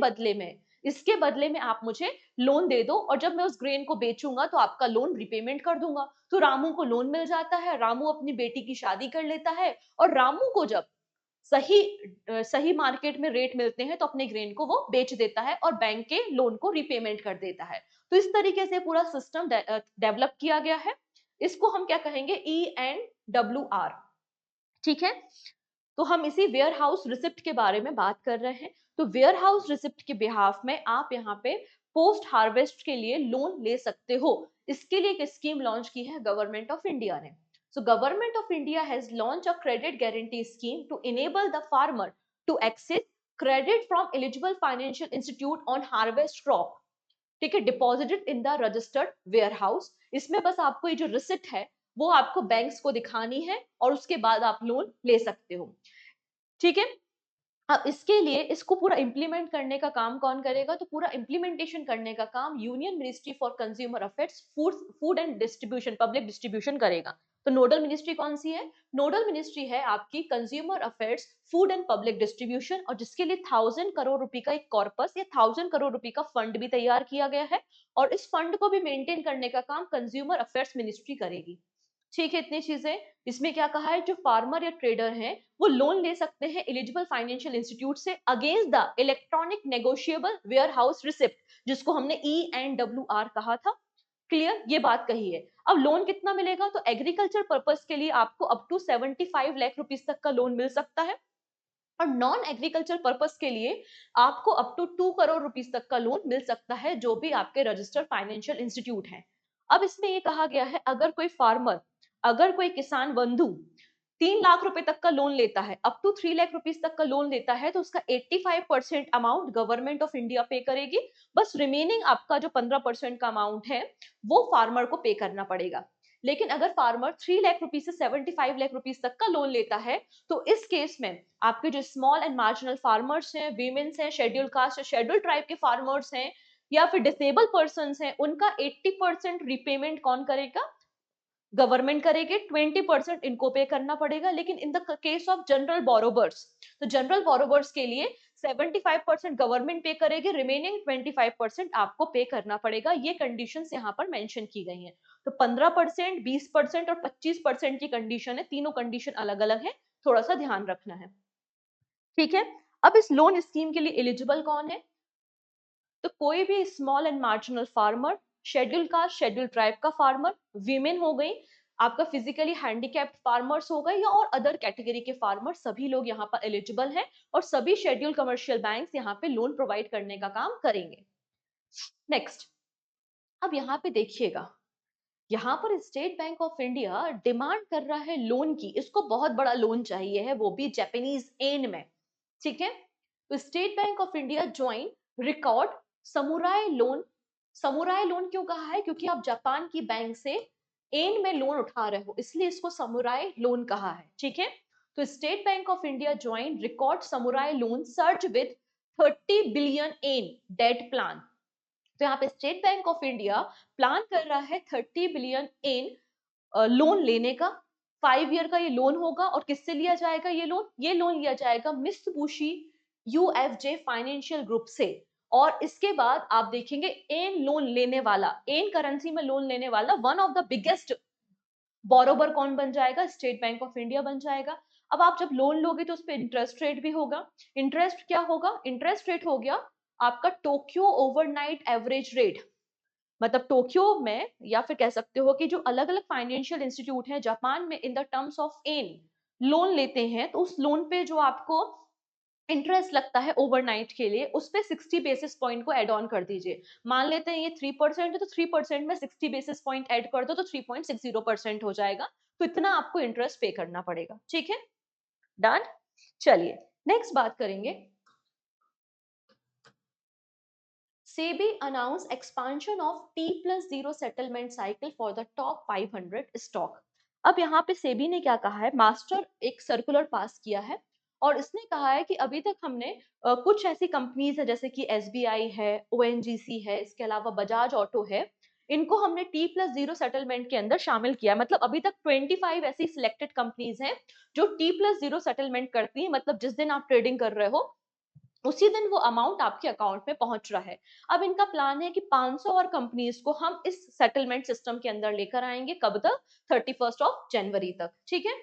बदले में आप मुझे लोन दे दो और जब मैं उस ग्रेन को बेचूंगा तो आपका लोन रिपेमेंट कर दूंगा। तो रामू को लोन मिल जाता है, रामू अपनी बेटी की शादी कर लेता है और रामू को जब सही सही मार्केट में रेट मिलते हैं तो अपने ग्रेन को वो बेच देता है और बैंक के लोन को रिपेमेंट कर देता है। तो इस तरीके से पूरा सिस्टम डेवलप किया गया है, इसको हम क्या कहेंगे, ENWR। ठीक है, तो हम इसी वेयर हाउस रिसिप्ट के बारे में बात कर रहे हैं। तो वेयर हाउस रिसिप्ट के बिहाफ में आप यहाँ पे पोस्ट हार्वेस्ट के लिए लोन ले सकते हो। इसके लिए एक स्कीम लॉन्च की है गवर्नमेंट ऑफ इंडिया ने। So government of India has launched a credit guarantee scheme to enable the farmer to access credit from eligible financial institute on harvest crop, ठीक है, deposited in the registered warehouse. इसमें बस आपको ये जो receipt है वो आपको बैंक्स को दिखानी है और उसके बाद आप लोन ले सकते हो। ठीक है, अब इसके लिए इसको पूरा इंप्लीमेंट करने का काम कौन करेगा, तो पूरा इंप्लीमेंटेशन करने का काम union ministry for consumer affairs, food and distribution, public distribution करेगा। तो नोडल मिनिस्ट्री कौन सी है, नोडल मिनिस्ट्री है आपकी consumer affairs, food and public distribution, और जिसके लिए 1,000 करोड़ रुपए का एक कॉर्पस या 1,000 करोड़ रुपए का फंड भी तैयार किया गया है और इस फंड को भी मेंटेन करने का काम कंज्यूमर अफेयर्स मिनिस्ट्री करेगी। ठीक है, इतनी चीजें। इसमें क्या कहा है, जो फार्मर या ट्रेडर हैं वो लोन ले सकते हैं एलिजिबल फाइनेंशियल इंस्टीट्यूट से against the electronic negotiable warehouse receipt, जिसको हमने ENWR कहा था। क्लियर, ये बात कही है। अब लोन कितना मिलेगा, तो एग्रीकल्चर पर्पस के लिए आपको अप टू 75 लाख रुपीस तक का लोन मिल सकता है और नॉन एग्रीकल्चर पर्पस के लिए आपको अप टू 2 करोड़ रुपीस तक का लोन मिल सकता है, जो भी आपके रजिस्टर्ड फाइनेंशियल इंस्टीट्यूट हैं। अब इसमें ये कहा गया है अगर कोई फार्मर, अगर कोई किसान बंधु 3 लाख रुपए तक का लोन लेता है, अप टू 3 लाख रुपीस तक का लोन लेता है, तो उसका 85% अमाउंट गवर्नमेंट ऑफ इंडिया पे करेगी। बस रिमेनिंग आपका जो 15% का अमाउंट है वो फार्मर को पे करना पड़ेगा। लेकिन अगर फार्मर 3 लाख रुपीस से 75 लाख रुपीस तक का लोन लेता है तो इस केस में आपके जो स्मॉल एंड मार्जिनल फार्मर्स हैं, वीमेन्स हैं, शेड्यूल कास्ट, शेड्यूल ट्राइब के फार्मर्स हैं या फिर डिसेबल पर्सन हैं, उनका 80% रिपेमेंट कौन करेगा, गवर्नमेंट करेगी, 20% इनको पे करना पड़ेगा। लेकिन in the case of general borrowers, तो जनरल बोरोवर्स के लिए 75% गवर्नमेंट पे करेगी, रिमेनिंग 25% आपको पे करना पड़ेगा। ये कंडीशंस यहाँ पर मेंशन की गई हैं। तो 15%, 20% और 25% की कंडीशन है, तीनों कंडीशन अलग अलग है, थोड़ा सा ध्यान रखना है। ठीक है, अब इस लोन स्कीम के लिए एलिजिबल कौन है, तो कोई भी small and marginal farmer, schedule caste, schedule tribe का फार्मर, वीमेन हो गई, आपका फिजिकली हैंडीकैप्ड फार्मर्स हो गए या और अदर कैटेगरी के फार्मर, सभी लोग यहाँ पर एलिजिबल हैं और सभी शेड्यूल कमर्शियल बैंक्स यहाँ पे लोन प्रोवाइड करने का काम करेंगे। नेक्स्ट, अब यहाँ पे देखिएगा, यहाँ पर state Bank of India demand कर रहा है लोन की, इसको बहुत बड़ा लोन चाहिए है, वो भी जापानीज येन में। ठीक है। तो State Bank of India join record samurai loan. Samurai loan क्यों कहा है? क्योंकि आप जापान की बैंक से एन में लोन उठा रहे हो, इसलिए इसको समुराय लोन कहा है। ठीक है। तो State Bank of India join record samurai loan search with 30 billion yen debt plan. तो यहाँ पे State Bank of India plan कर रहा है 30 बिलियन एन लोन लेने का। 5 ईयर का ये लोन होगा। और किससे लिया जाएगा ये लोन? ये लोन लिया जाएगा मित्सुबिशी यूएफजे फाइनेंशियल ग्रुप से। और इसके बाद आप देखेंगे एन लोन लेने वाला, एन करेंसी में लोन लेने वाला वन ऑफ द बिगेस्ट बोरोबर कौन बन जाएगा? स्टेट बैंक ऑफ इंडिया बन जाएगा। अब आप जब लोन लोगे तो उस पर इंटरेस्ट रेट भी होगा। इंटरेस्ट क्या होगा? इंटरेस्ट रेट हो गया आपका टोक्यो ओवरनाइट एवरेज रेट। मतलब टोक्यो में, या फिर कह सकते हो कि जो अलग अलग फाइनेंशियल इंस्टीट्यूट हैं जापान में in the terms of an loan लेते हैं, तो उस लोन पे जो आपको इंटरेस्ट लगता है ओवरनाइट के लिए, उस पे 60 बेसिस पॉइंट को एड ऑन कर दीजिए। मान लेते हैं ये 3% है, तो 3% में 60 बेसिस पॉइंट ऐड कर दो तो 3.60% हो जाएगा। तो इतना आपको इंटरेस्ट पे करना पड़ेगा। ठीक है, डन। चलिए नेक्स्ट बात करेंगे। SEBI announced expansion of T+0 settlement cycle for the top 500 stock। अब यहाँ पे सेबी ने क्या कहा है? मास्टर एक सर्कुलर पास किया है और इसने कहा है कि अभी तक हमने कुछ ऐसी कंपनीज है जैसे कि एसबीआई है, ओएनजीसी है, इसके अलावा बजाज ऑटो है, इनको हमने T+0 सेटलमेंट के अंदर शामिल किया। मतलब अभी तक 25 ऐसी सिलेक्टेड कंपनीज हैं जो T+0 सेटलमेंट करती है। मतलब जिस दिन आप ट्रेडिंग कर रहे हो उसी दिन वो अमाउंट आपके अकाउंट में पहुंच रहा है। अब इनका प्लान है कि 500 और कंपनीज को हम इस सेटलमेंट सिस्टम के अंदर लेकर आएंगे। कब तक? 31 तक। ठीक है।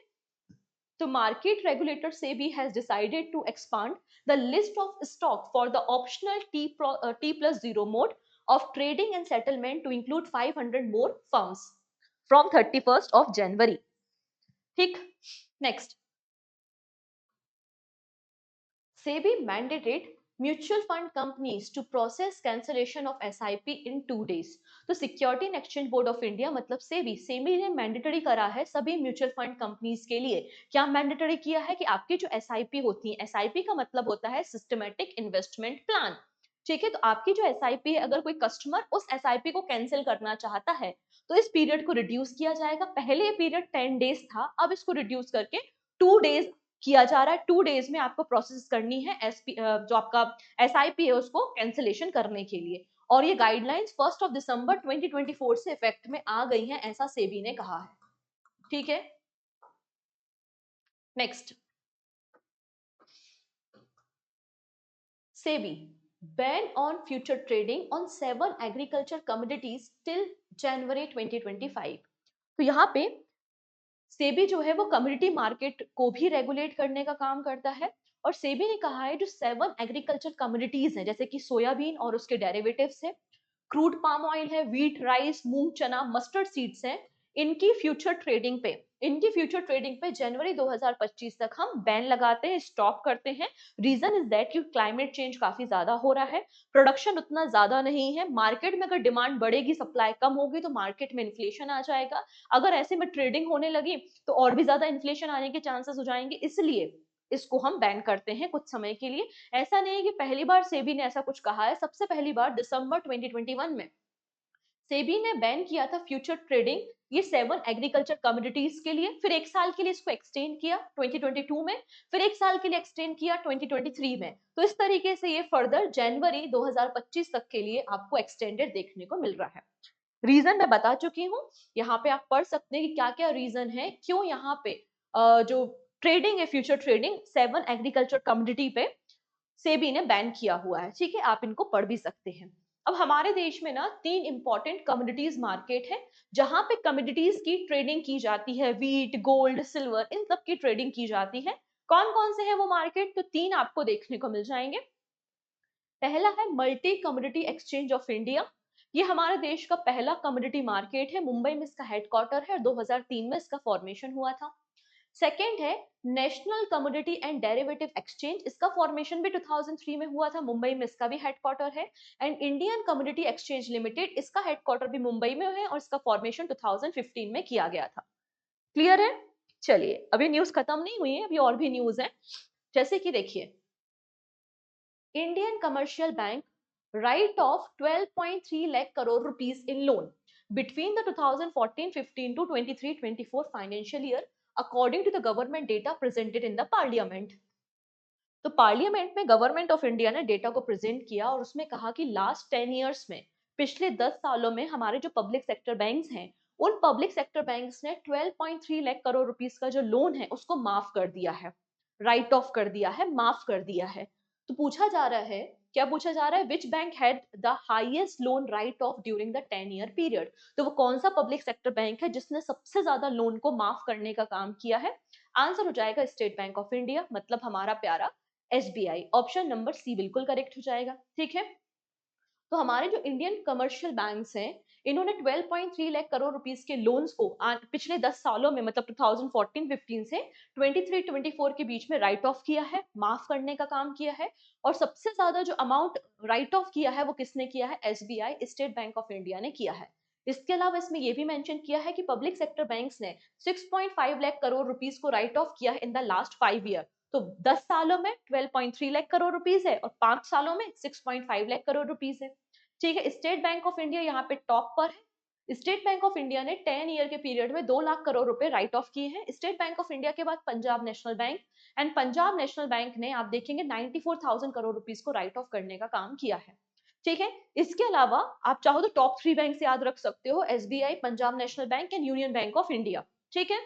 तो market regulator SEBI has decided to expand the list of stock for the optional T+0 mode of trading and settlement to include 500 more firms from 31 ठीक। Next, SEBI mandated mutual fund companies to process cancellation of SIP in 2 days। तो security and exchange board of India मतलब सेबी ने mandatory करा है सभी mutual fund companies के लिए। क्या मैंडेटरी किया है? कि आपकी जो एसआईपी होती है, एसआईपी का मतलब होता है सिस्टमेटिक इन्वेस्टमेंट प्लान। ठीक है। तो आपकी जो एसआईपी है, अगर कोई कस्टमर उस एसआईपी को कैंसिल करना चाहता है तो इस पीरियड को रिड्यूस किया जाएगा। पहले ये पीरियड 10 डेज था, अब इसको रिड्यूस करके 2 डेज किया जा रहा है। 2 डेज में आपको प्रोसेस करनी है जो आपका एसआईपी है उसको कैंसिलेशन करने के लिए। और ये गाइडलाइंस 1 दिसंबर 2024 से इफेक्ट में आ गई हैं, ऐसा सेबी ने कहा है। ठीक है। Next, SEBI ban on future trading on 7 agriculture commodities till January 2025। तो यहाँ पे सेबी जो है वो कम्युनिटी मार्केट को भी रेगुलेट करने का काम करता है। और सेबी ने कहा है जो 7 एग्रीकल्चर कम्युनिटीज हैं जैसे कि सोयाबीन और उसके डेरिवेटिव्स है, क्रूड पाम ऑयल है, व्हीट, राइस, मूंग, चना, मस्टर्ड सीड्स हैं, इनकी फ्यूचर ट्रेडिंग पे जनवरी 2025 तक हम बैन लगाते हैं, स्टॉप करते हैं। रीजन इज दैट कि क्लाइमेट चेंज काफी ज्यादा हो रहा है, प्रोडक्शन उतना ज्यादा नहीं है, मार्केट में अगर डिमांड बढ़ेगी सप्लाई कम होगी तो मार्केट में इन्फ्लेशन आ जाएगा। अगर ऐसे में ट्रेडिंग होने लगी तो और भी ज्यादा इन्फ्लेशन आने के चांसेस हो जाएंगे, इसलिए इसको हम बैन करते हैं कुछ समय के लिए। ऐसा नहीं है कि पहली बार सेबी ने ऐसा कुछ कहा है, सबसे पहली बार दिसंबर 2021 में सेबी ने बैन किया था फ्यूचर ट्रेडिंग ये 7 एग्रीकल्चर कमोडिटीज के लिए। फिर एक साल के लिए इसको एक्सटेंड किया 2022 में, फिर एक साल के लिए एक्सटेंड किया 2023 में। तो इस तरीके से ये फर्दर जनवरी 2025 तक के लिए आपको एक्सटेंडेड देखने को मिल रहा है। रीजन मैं बता चुकी हूँ, यहाँ पे आप पढ़ सकते हैं कि क्या क्या रीजन है क्यों यहाँ पे जो ट्रेडिंग है फ्यूचर ट्रेडिंग 7 एग्रीकल्चर कमोडिटी पे सेबी ने बैन किया हुआ है। ठीक है, आप इनको पढ़ भी सकते हैं। अब हमारे देश में ना 3 इंपॉर्टेंट कमोडिटीज मार्केट है जहां पे कमोडिटीज की ट्रेडिंग की जाती है, व्हीट, गोल्ड, सिल्वर, इन सब की ट्रेडिंग की जाती है। कौन कौन से है वो मार्केट? तो 3 आपको देखने को मिल जाएंगे। पहला है multi commodity exchange of India. ये हमारे देश का पहला कमोडिटी मार्केट है, मुंबई में इसका हेडक्वार्टर है और 2003 में इसका फॉर्मेशन हुआ था। सेकेंड है national commodity and derivative exchange, इसका फॉर्मेशन भी 2003 में हुआ था, मुंबई में इसका भी हेडक्वार्टर है। And Indian commodity exchange limited, इसका हेडक्वार्टर भी मुंबई में है और इसका फॉर्मेशन 2015 में किया गया था। क्लियर है? चलिए, अभी न्यूज खत्म नहीं हुई है, अभी और भी न्यूज है। जैसे कि देखिए Indian commercial bank write off 12.3 lakh crore rupees in loan between the 2014-15 to 23-24 financial year, according to the government data presented in the parliament. तो पार्लियामेंट में गवर्नमेंट ऑफ इंडिया ने डेटा को प्रेजेंट किया और उसमें कहा कि लास्ट 10 इयर्स में, पिछले 10 सालों में हमारे जो पब्लिक सेक्टर बैंक्स हैं, उन पब्लिक सेक्टर बैंक्स ने 12.3 लाख करोड़ रुपीस का जो लोन है उसको माफ कर दिया है, राइट ऑफ कर दिया है, माफ कर दिया है। तो पूछा जा रहा है, क्या पूछा जा रहा है, which bank had the highest loan right of during the 10 year period. तो वो कौन सा पब्लिक सेक्टर बैंक है जिसने सबसे ज्यादा लोन को माफ करने का काम किया है? आंसर हो जाएगा स्टेट बैंक ऑफ इंडिया, मतलब हमारा प्यारा एसबीआई। ऑप्शन नंबर सी बिल्कुल करेक्ट हो जाएगा। ठीक है, तो हमारे जो इंडियन कमर्शियल बैंक्स हैं, इन्होंने 12.3 लाख करोड़ रुपीस के लोन्स को पिछले 10 सालों में, मतलब 2014-15 से 23-24 के बीच में राइट ऑफ किया है, माफ करने का काम किया है। और सबसे ज्यादा जो अमाउंट राइट ऑफ किया है वो किसने किया है? SBI, state Bank of India ने किया है। इसके अलावा इसमें यह भी मेंशन किया है कि पब्लिक सेक्टर बैंक्स ने 6.5 लाख करोड़ रुपीस को राइट ऑफ किया है इन द लास्ट 5 ईयर। तो 10 सालों में 12.3 लाख करोड़ रुपीस है और 5 सालों में 6.5 लाख करोड़ रुपीस है। ठीक है, स्टेट बैंक ऑफ इंडिया यहाँ पे टॉप पर है। स्टेट बैंक ऑफ इंडिया ने 10 ईयर के पीरियड में 2 लाख करोड़ रुपए राइट ऑफ किए हैं। स्टेट बैंक ऑफ इंडिया के बाद Punjab national bank, and Punjab national bank ने, आप देखेंगे, 94,000 करोड़ रुपीस को राइट ऑफ करने का काम किया है। ठीक है, इसके अलावा आप चाहो तो टॉप 3 बैंक याद रख सकते हो, SBI, Punjab national bank and union bank of India. ठीक है,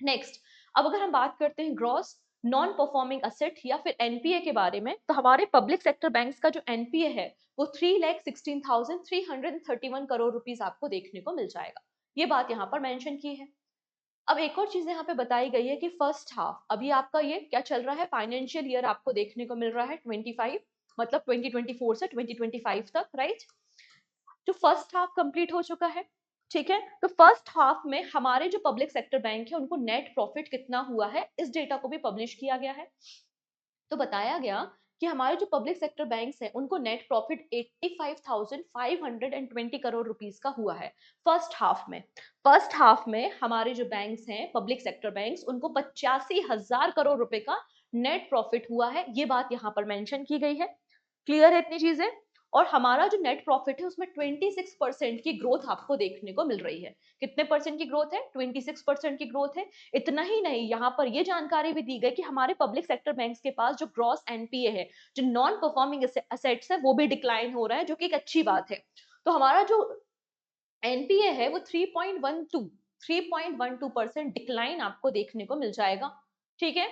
नेक्स्ट, अब अगर हम बात करते हैं ग्रॉस नॉन परफॉर्मिंग असेट या फिर एनपीए के बारे में, तो हमारे पब्लिक सेक्टर बैंक्स का जो एनपीए है वो 3,16,331 करोड़ रुपीस आपको देखने को मिल जाएगा। ये बात यहाँ पर मेंशन की है। अब एक और चीज यहाँ पे बताई गई है कि फर्स्ट हाफ, अभी आपका ये क्या चल रहा है, फाइनेंशियल ईयर आपको देखने को मिल रहा है 25, मतलब 2024 से 2025 तक, राइट। जो फर्स्ट हाफ कंप्लीट हो चुका है। ठीक है, तो फर्स्ट हाफ में हमारे जो पब्लिक सेक्टर बैंक है उनको नेट प्रॉफिट कितना हुआ है, इस डेटा को भी पब्लिश किया गया है। तो बताया गया कि हमारे जो पब्लिक सेक्टर बैंक्स हैं उनको नेट प्रॉफिट 85,520 करोड़ रुपीस का हुआ है फर्स्ट हाफ में। फर्स्ट हाफ में हमारे जो बैंक्स हैं, पब्लिक सेक्टर बैंक्स, उनको 85,000 करोड़ रुपए का नेट प्रॉफिट हुआ है। ये बात यहाँ पर मेंशन की गई है। क्लियर है इतनी चीजें? और हमारा जो नेट प्रॉफिट है उसमें 26% की ग्रोथ आपको देखने को मिल रही है। कितने परसेंट की ग्रोथ है? 26% की ग्रोथ है। इतना ही नहीं, यहाँ पर ये जानकारी भी दी गई कि हमारे पब्लिक सेक्टर बैंक्स के पास जो ग्रॉस एनपीए है, जो नॉन परफॉर्मिंग असेट्स है, वो भी डिक्लाइन हो रहा है, जो कि एक अच्छी बात है। तो हमारा जो एनपीए है वो 3.12% डिक्लाइन आपको देखने को मिल जाएगा। ठीक है,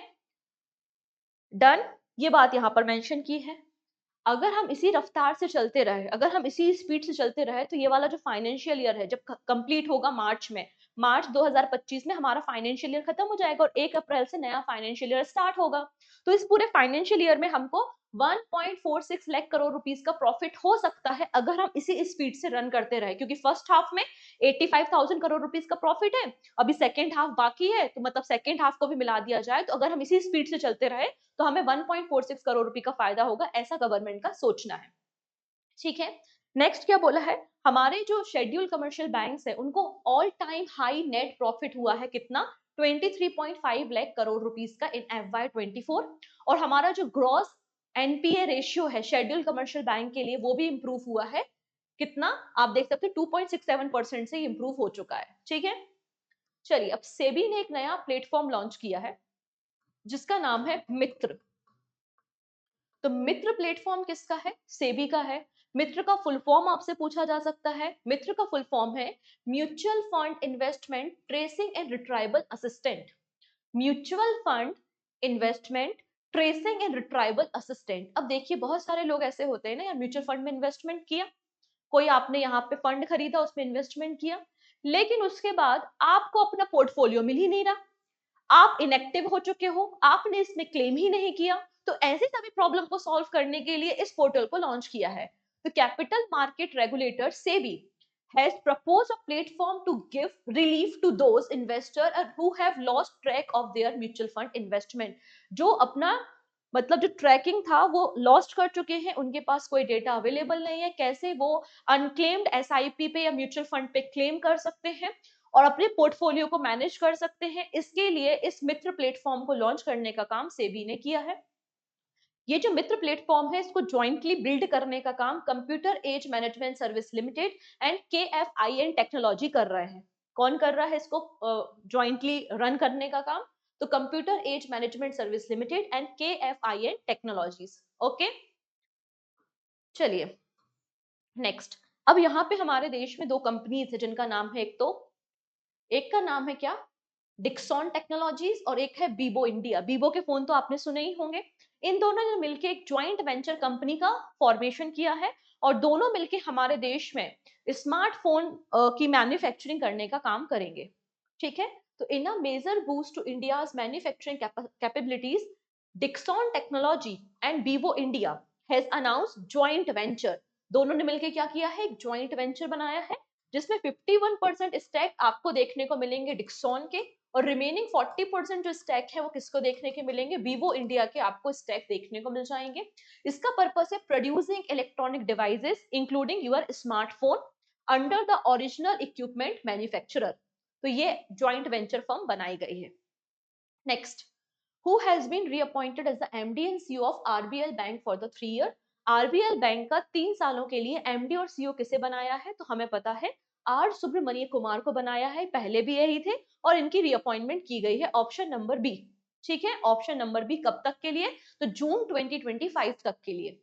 डन। ये बात यहाँ पर मेंशन की है। अगर हम इसी रफ्तार से चलते रहे, अगर हम इसी स्पीड से चलते रहे, तो ये वाला जो फाइनेंशियल ईयर है, जब कंप्लीट होगा मार्च में, मार्च 2025 में हमारा फाइनेंशियल ईयर खत्म हो जाएगा और 1 अप्रैल से नया फाइनेंशियल ईयर स्टार्ट होगा। तो इस पूरे फाइनेंशियल ईयर में हमको 1.46 लाख करोड़ रुपीस का प्रॉफिट हो सकता है अगर हम इसी स्पीड से रन करते रहे, क्योंकि फर्स्ट हाफ में 85,000 करोड़ रुपीस का प्रॉफिट है, अभी सेकेंड हाफ बाकी है, तो मतलब सेकेंड हाफ को भी मिला दिया जाए तो अगर हम इसी स्पीड से चलते रहे तो हमें 1.46 करोड़ रुपए का फायदा होगा, ऐसा गवर्नमेंट का सोचना है। ठीक है, नेक्स्ट क्या बोला है, हमारे जो शेड्यूल कमर्शियल बैंक्स है उनको all time high net profit हुआ है, कितना? 23.5 लाख करोड़ रुपीस का इन FY24। और हमारा जो ग्रॉस एनपीए रेशियो है शेड्यूल कमर्शियल बैंक के लिए वो भी इंप्रूव हुआ है, कितना? आप देख सकते हैं 2.67% से इंप्रूव हो चुका है। ठीक है, चलिए, अब सेबी ने एक नया प्लेटफॉर्म लॉन्च किया है जिसका नाम है मित्र। तो मित्र प्लेटफॉर्म किसका है? सेबी का है। मित्र का फुल फॉर्म आपसे पूछा जा सकता है। मित्र का फुल फॉर्म है mutual fund investment tracing and retrieval assistant. Mutual fund investment tracing and retrieval assistant. अब देखिए, बहुत सारे लोग ऐसे होते हैं ना, यार म्यूचुअल फंड में इन्वेस्टमेंट किया, कोई आपने यहाँ पे फंड खरीदा, उसमें इन्वेस्टमेंट किया, लेकिन उसके बाद आपको अपना पोर्टफोलियो मिल ही नहीं रहा, आप इनएक्टिव हो चुके हो, आपने इसमें क्लेम ही नहीं किया। तो ऐसे सभी प्रॉब्लम को सॉल्व करने के लिए इस पोर्टल को लॉन्च किया है। तो capital market regulator SEBI has proposed a platform to give relief to those investors who have lost track of their mutual fund investment। जो अपना, मतलब जो ट्रैकिंग था वो लॉस्ट कर चुके हैं, उनके पास कोई डेटा अवेलेबल नहीं है, कैसे वो अनक्लेम्ड एसआईपी पे या म्यूचुअल फंड पे क्लेम कर सकते हैं और अपने पोर्टफोलियो को मैनेज कर सकते हैं। इसके लिए इस मित्र प्लेटफॉर्म को लॉन्च करने का काम सेबी ने किया है। ये जो मित्र प्लेटफॉर्म है इसको ज्वाइंटली बिल्ड करने का काम computer age management service limited and KFIN technology कर रहे हैं। कौन कर रहा है इसको ज्वाइंटली रन करने का काम? तो computer age management service limited and KFIN technologies. Okay, चलिए नेक्स्ट। अब यहाँ पे हमारे देश में दो कंपनीज है जिनका नाम है, एक का नाम है क्या, डिक्सॉन टेक्नोलॉजीज, और एक है बीबो इंडिया। बीबो के फोन तो आपने सुने ही होंगे। इन दोनों ने मिलकर एक ज्वाइंट वेंचर कंपनी का फॉर्मेशन किया है और दोनों मिलकर हमारे देश में स्मार्टफोन की मैन्युफैक्चरिंग करने का काम करेंगे। ठीक है, तो in a major boost to India's manufacturing capabilities, Dixon technology and Vivo India has announced joint venture. दोनों ने मिलकर क्या किया है, एक ज्वाइंट वेंचर बनाया है जिसमें 51% स्टैक आपको देखने को मिलेंगे डिक्सॉन के, और रिमेनिंग 40% जो स्टैक है वो किसको देखने के मिलेंगे, वीवो इंडिया के आपको स्टैक देखने को मिल जाएंगे। इसका पर्पस है producing electronic devices including your smartphone under the original equipment manufacturer. तो ये ज्वाइंट वेंचर फर्म बनाई गई है। Next, who has been reappointed as the MD and CEO of RBL Bank for the 3 year. RBL Bank का 3 सालों के लिए MD और सीईओ किसे बनाया है, तो हमें पता है आर सुब्रमण्य कुमार को बनाया है, पहले भी यही थे और इनकी रीअपॉइंटमेंट की गई है, ऑप्शन नंबर बी। ठीक है, ऑप्शन नंबर बी कब तक के लिए, तो जून 2025 तक के लिए।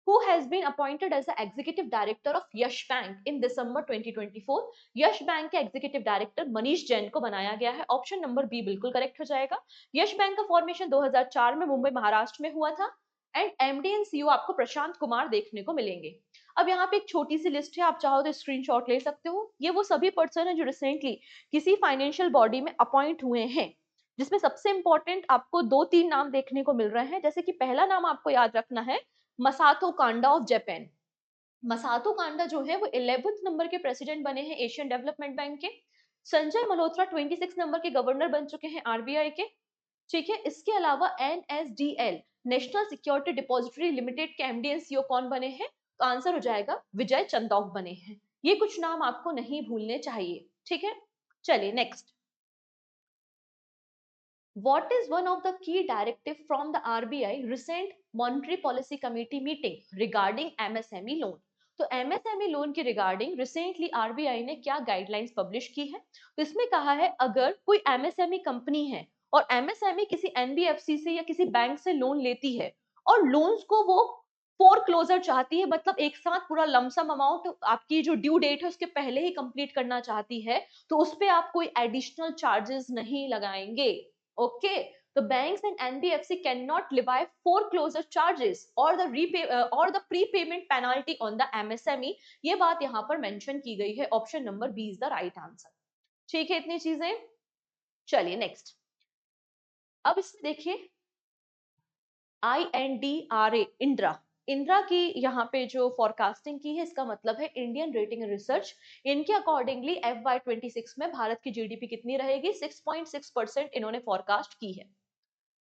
Who has been appointed as the executive director of Yash bank in December 2024? Yash bank के एग्जीक्यूटिव डायरेक्टर मनीष जैन को बनाया गया है, ऑप्शन नंबर बी बिल्कुल करेक्ट हो जाएगा। यश बैंक का फॉर्मेशन 2004 में मुंबई महाराष्ट्र में हुआ था एंड एमडी एंड सीईओ आपको प्रशांत कुमार देखने को मिलेंगे। अब यहाँ पे एक छोटी सी लिस्ट है, आप चाहो तो स्क्रीनशॉट ले सकते हो। ये वो सभी पर्सन है जो रिसेंटली किसी फाइनेंशियल बॉडी में अपॉइंट हुए हैं, जिसमें सबसे इंपॉर्टेंट आपको 2-3 नाम देखने को मिल रहे हैं। जैसे कि पहला नाम आपको याद रखना है, मसातो कांडा ऑफ जापान। मसातो कांडा जो है वो 11th नंबर के प्रेसिडेंट बने हैं एशियन डेवलपमेंट बैंक के। संजय मल्होत्रा 26 नंबर के गवर्नर बन चुके हैं आरबीआई के। ठीक है, इसके अलावा NSDL national security depository limited के एमडी एंड सीईओ कौन बने हैं, तो आंसर हो जाएगा विजय चंदौक बने हैं। ये कुछ नाम आपको नहीं भूलने चाहिए। ठीक है, चलिए next. What is one of the key directive from the RBI recent Monetary Policy Committee meeting regarding MSME loan? तो MSME लोन के रिगार्डिंग रिसेंटली आरबीआई ने क्या गाइडलाइंस पब्लिश की है, तो इसमें कहा है अगर कोई एमएसएमई कंपनी है और एमएसएमई किसी एनबीएफसी से या किसी बैंक से लोन लेती है और लोन्स को वो फोर क्लोजर चाहती है, मतलब एक साथ पूरा लमसम अमाउंट आपकी जो ड्यू डेट है उसके पहले ही कंप्लीट करना चाहती है, तो उस पर आप कोई एडिशनल चार्जेस नहीं लगाएंगे। Okay, the banks and NBFC cannot levy foreclosure charges or the prepayment penalty on the MSME। ये बात यहाँ पर मेंशन की गई है, option number B is the right answer. ठीक है, इतनी चीजें। चलिए नेक्स्ट। अब इसमें देखिए INDRA, इंद्रा, इंद्रा की यहाँ पे जो फॉरकास्टिंग की है इसका मतलब है इंडियन रेटिंग एंड रिसर्च। इनके अकॉर्डिंगली FY26 में भारत की जीडीपी कितनी रहेगी, 6.6% इन्होंने फॉरकास्ट की है।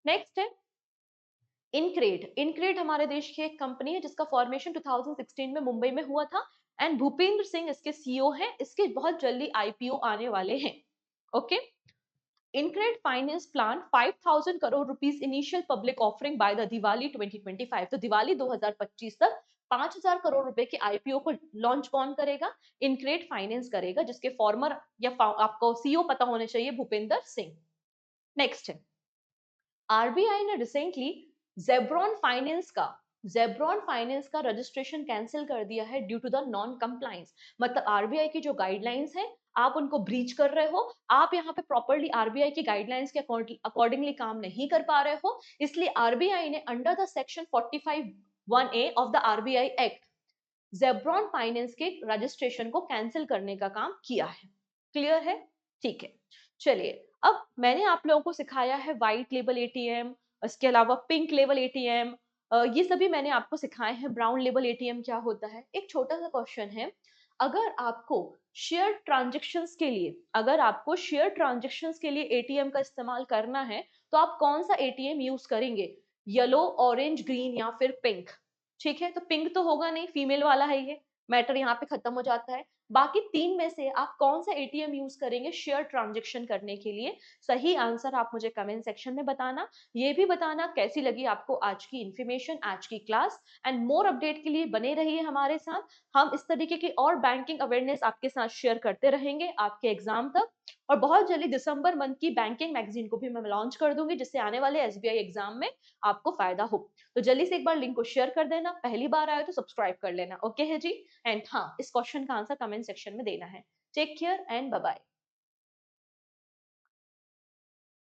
नेक्स्ट है इनक्रेड। इनक्रेड हमारे देश की एक कंपनी है जिसका फॉर्मेशन 2016 में मुंबई में हुआ था एंड भूपेंद्र सिंह इसके सीईओ हैं। इसके बहुत जल्दी आईपीओ आने वाले हैं। Okay, InCred finance plan 5000 crore rupees initial public offering by the Diwali 2025। तो दिवाली 2025 तक 5000 करोड़ रुपए के आईपीओ को लॉन्च कौन करेगा, इनक्रेड फाइनेंस करेगा, जिसके फॉर्मर या आपको सीईओ पता होने चाहिए, भूपेंद्र सिंह। नेक्स्ट है आरबीआई ने रिसेंटली जेब्रॉन फाइनेंस का रजिस्ट्रेशन कैंसिल कर दिया है due to the non compliance. मतलब आरबीआई की जो गाइडलाइंस है आप उनको ब्रीच कर रहे हो, आप यहाँ पे प्रॉपर्ली आरबीआई की गाइडलाइंस के अकॉर्डिंगली काम नहीं कर पा रहे हो, इसलिए आरबीआई ने under the section 45(1)(a) of the RBI act Zebron finance के रजिस्ट्रेशन को कैंसिल करने का काम किया है। क्लियर है? ठीक है, चलिए अब मैंने आप लोगों को सिखाया है व्हाइट लेबल एटीएम, इसके अलावा पिंक लेबल एटीएम, ये सभी मैंने आपको सिखाए हैं। ब्राउन लेबल एटीएम क्या होता है? एक छोटा सा क्वेश्चन है, अगर आपको शेयर ट्रांजेक्शन्स के लिए एटीएम का इस्तेमाल करना है तो आप कौन सा एटीएम यूज करेंगे, येलो, ऑरेंज, ग्रीन या फिर पिंक? ठीक है, तो पिंक तो होगा नहीं, फीमेल वाला है, ये मैटर यहाँ पे खत्म हो जाता है। बाकी 3 में से आप कौन सा एटीएम यूज़ करेंगे शेयर ट्रांज़ैक्शन करने के लिए? सही आंसर आप मुझे कमेंट सेक्शन में बताना। ये भी बताना कैसी लगी आपको आज की इन्फॉर्मेशन, आज की क्लास एंड मोर अपडेट के लिए बने रहिए हमारे साथ। हम इस तरीके की और बैंकिंग अवेयरनेस आपके साथ शेयर करते रहेंगे आपके एग्ज़ाम तक और बहुत जल्दी दिसंबर मंथ की बैंकिंग मैगज़ीन को भी मैं लॉन्च कर दूँगी जिससे आने वाले एसबीआई एग्ज़ाम में आपको फ़ायदा हो। तो जल्दी से एक बार लिंक को शेयर कर देना, पहली बार आए हो तो सब्सक्राइब कर लेना। ओके है जी? एंड हाँ, इस क्वेश्चन का आंसर कमेंट सेक्शन में देना है। Take care and bye bye.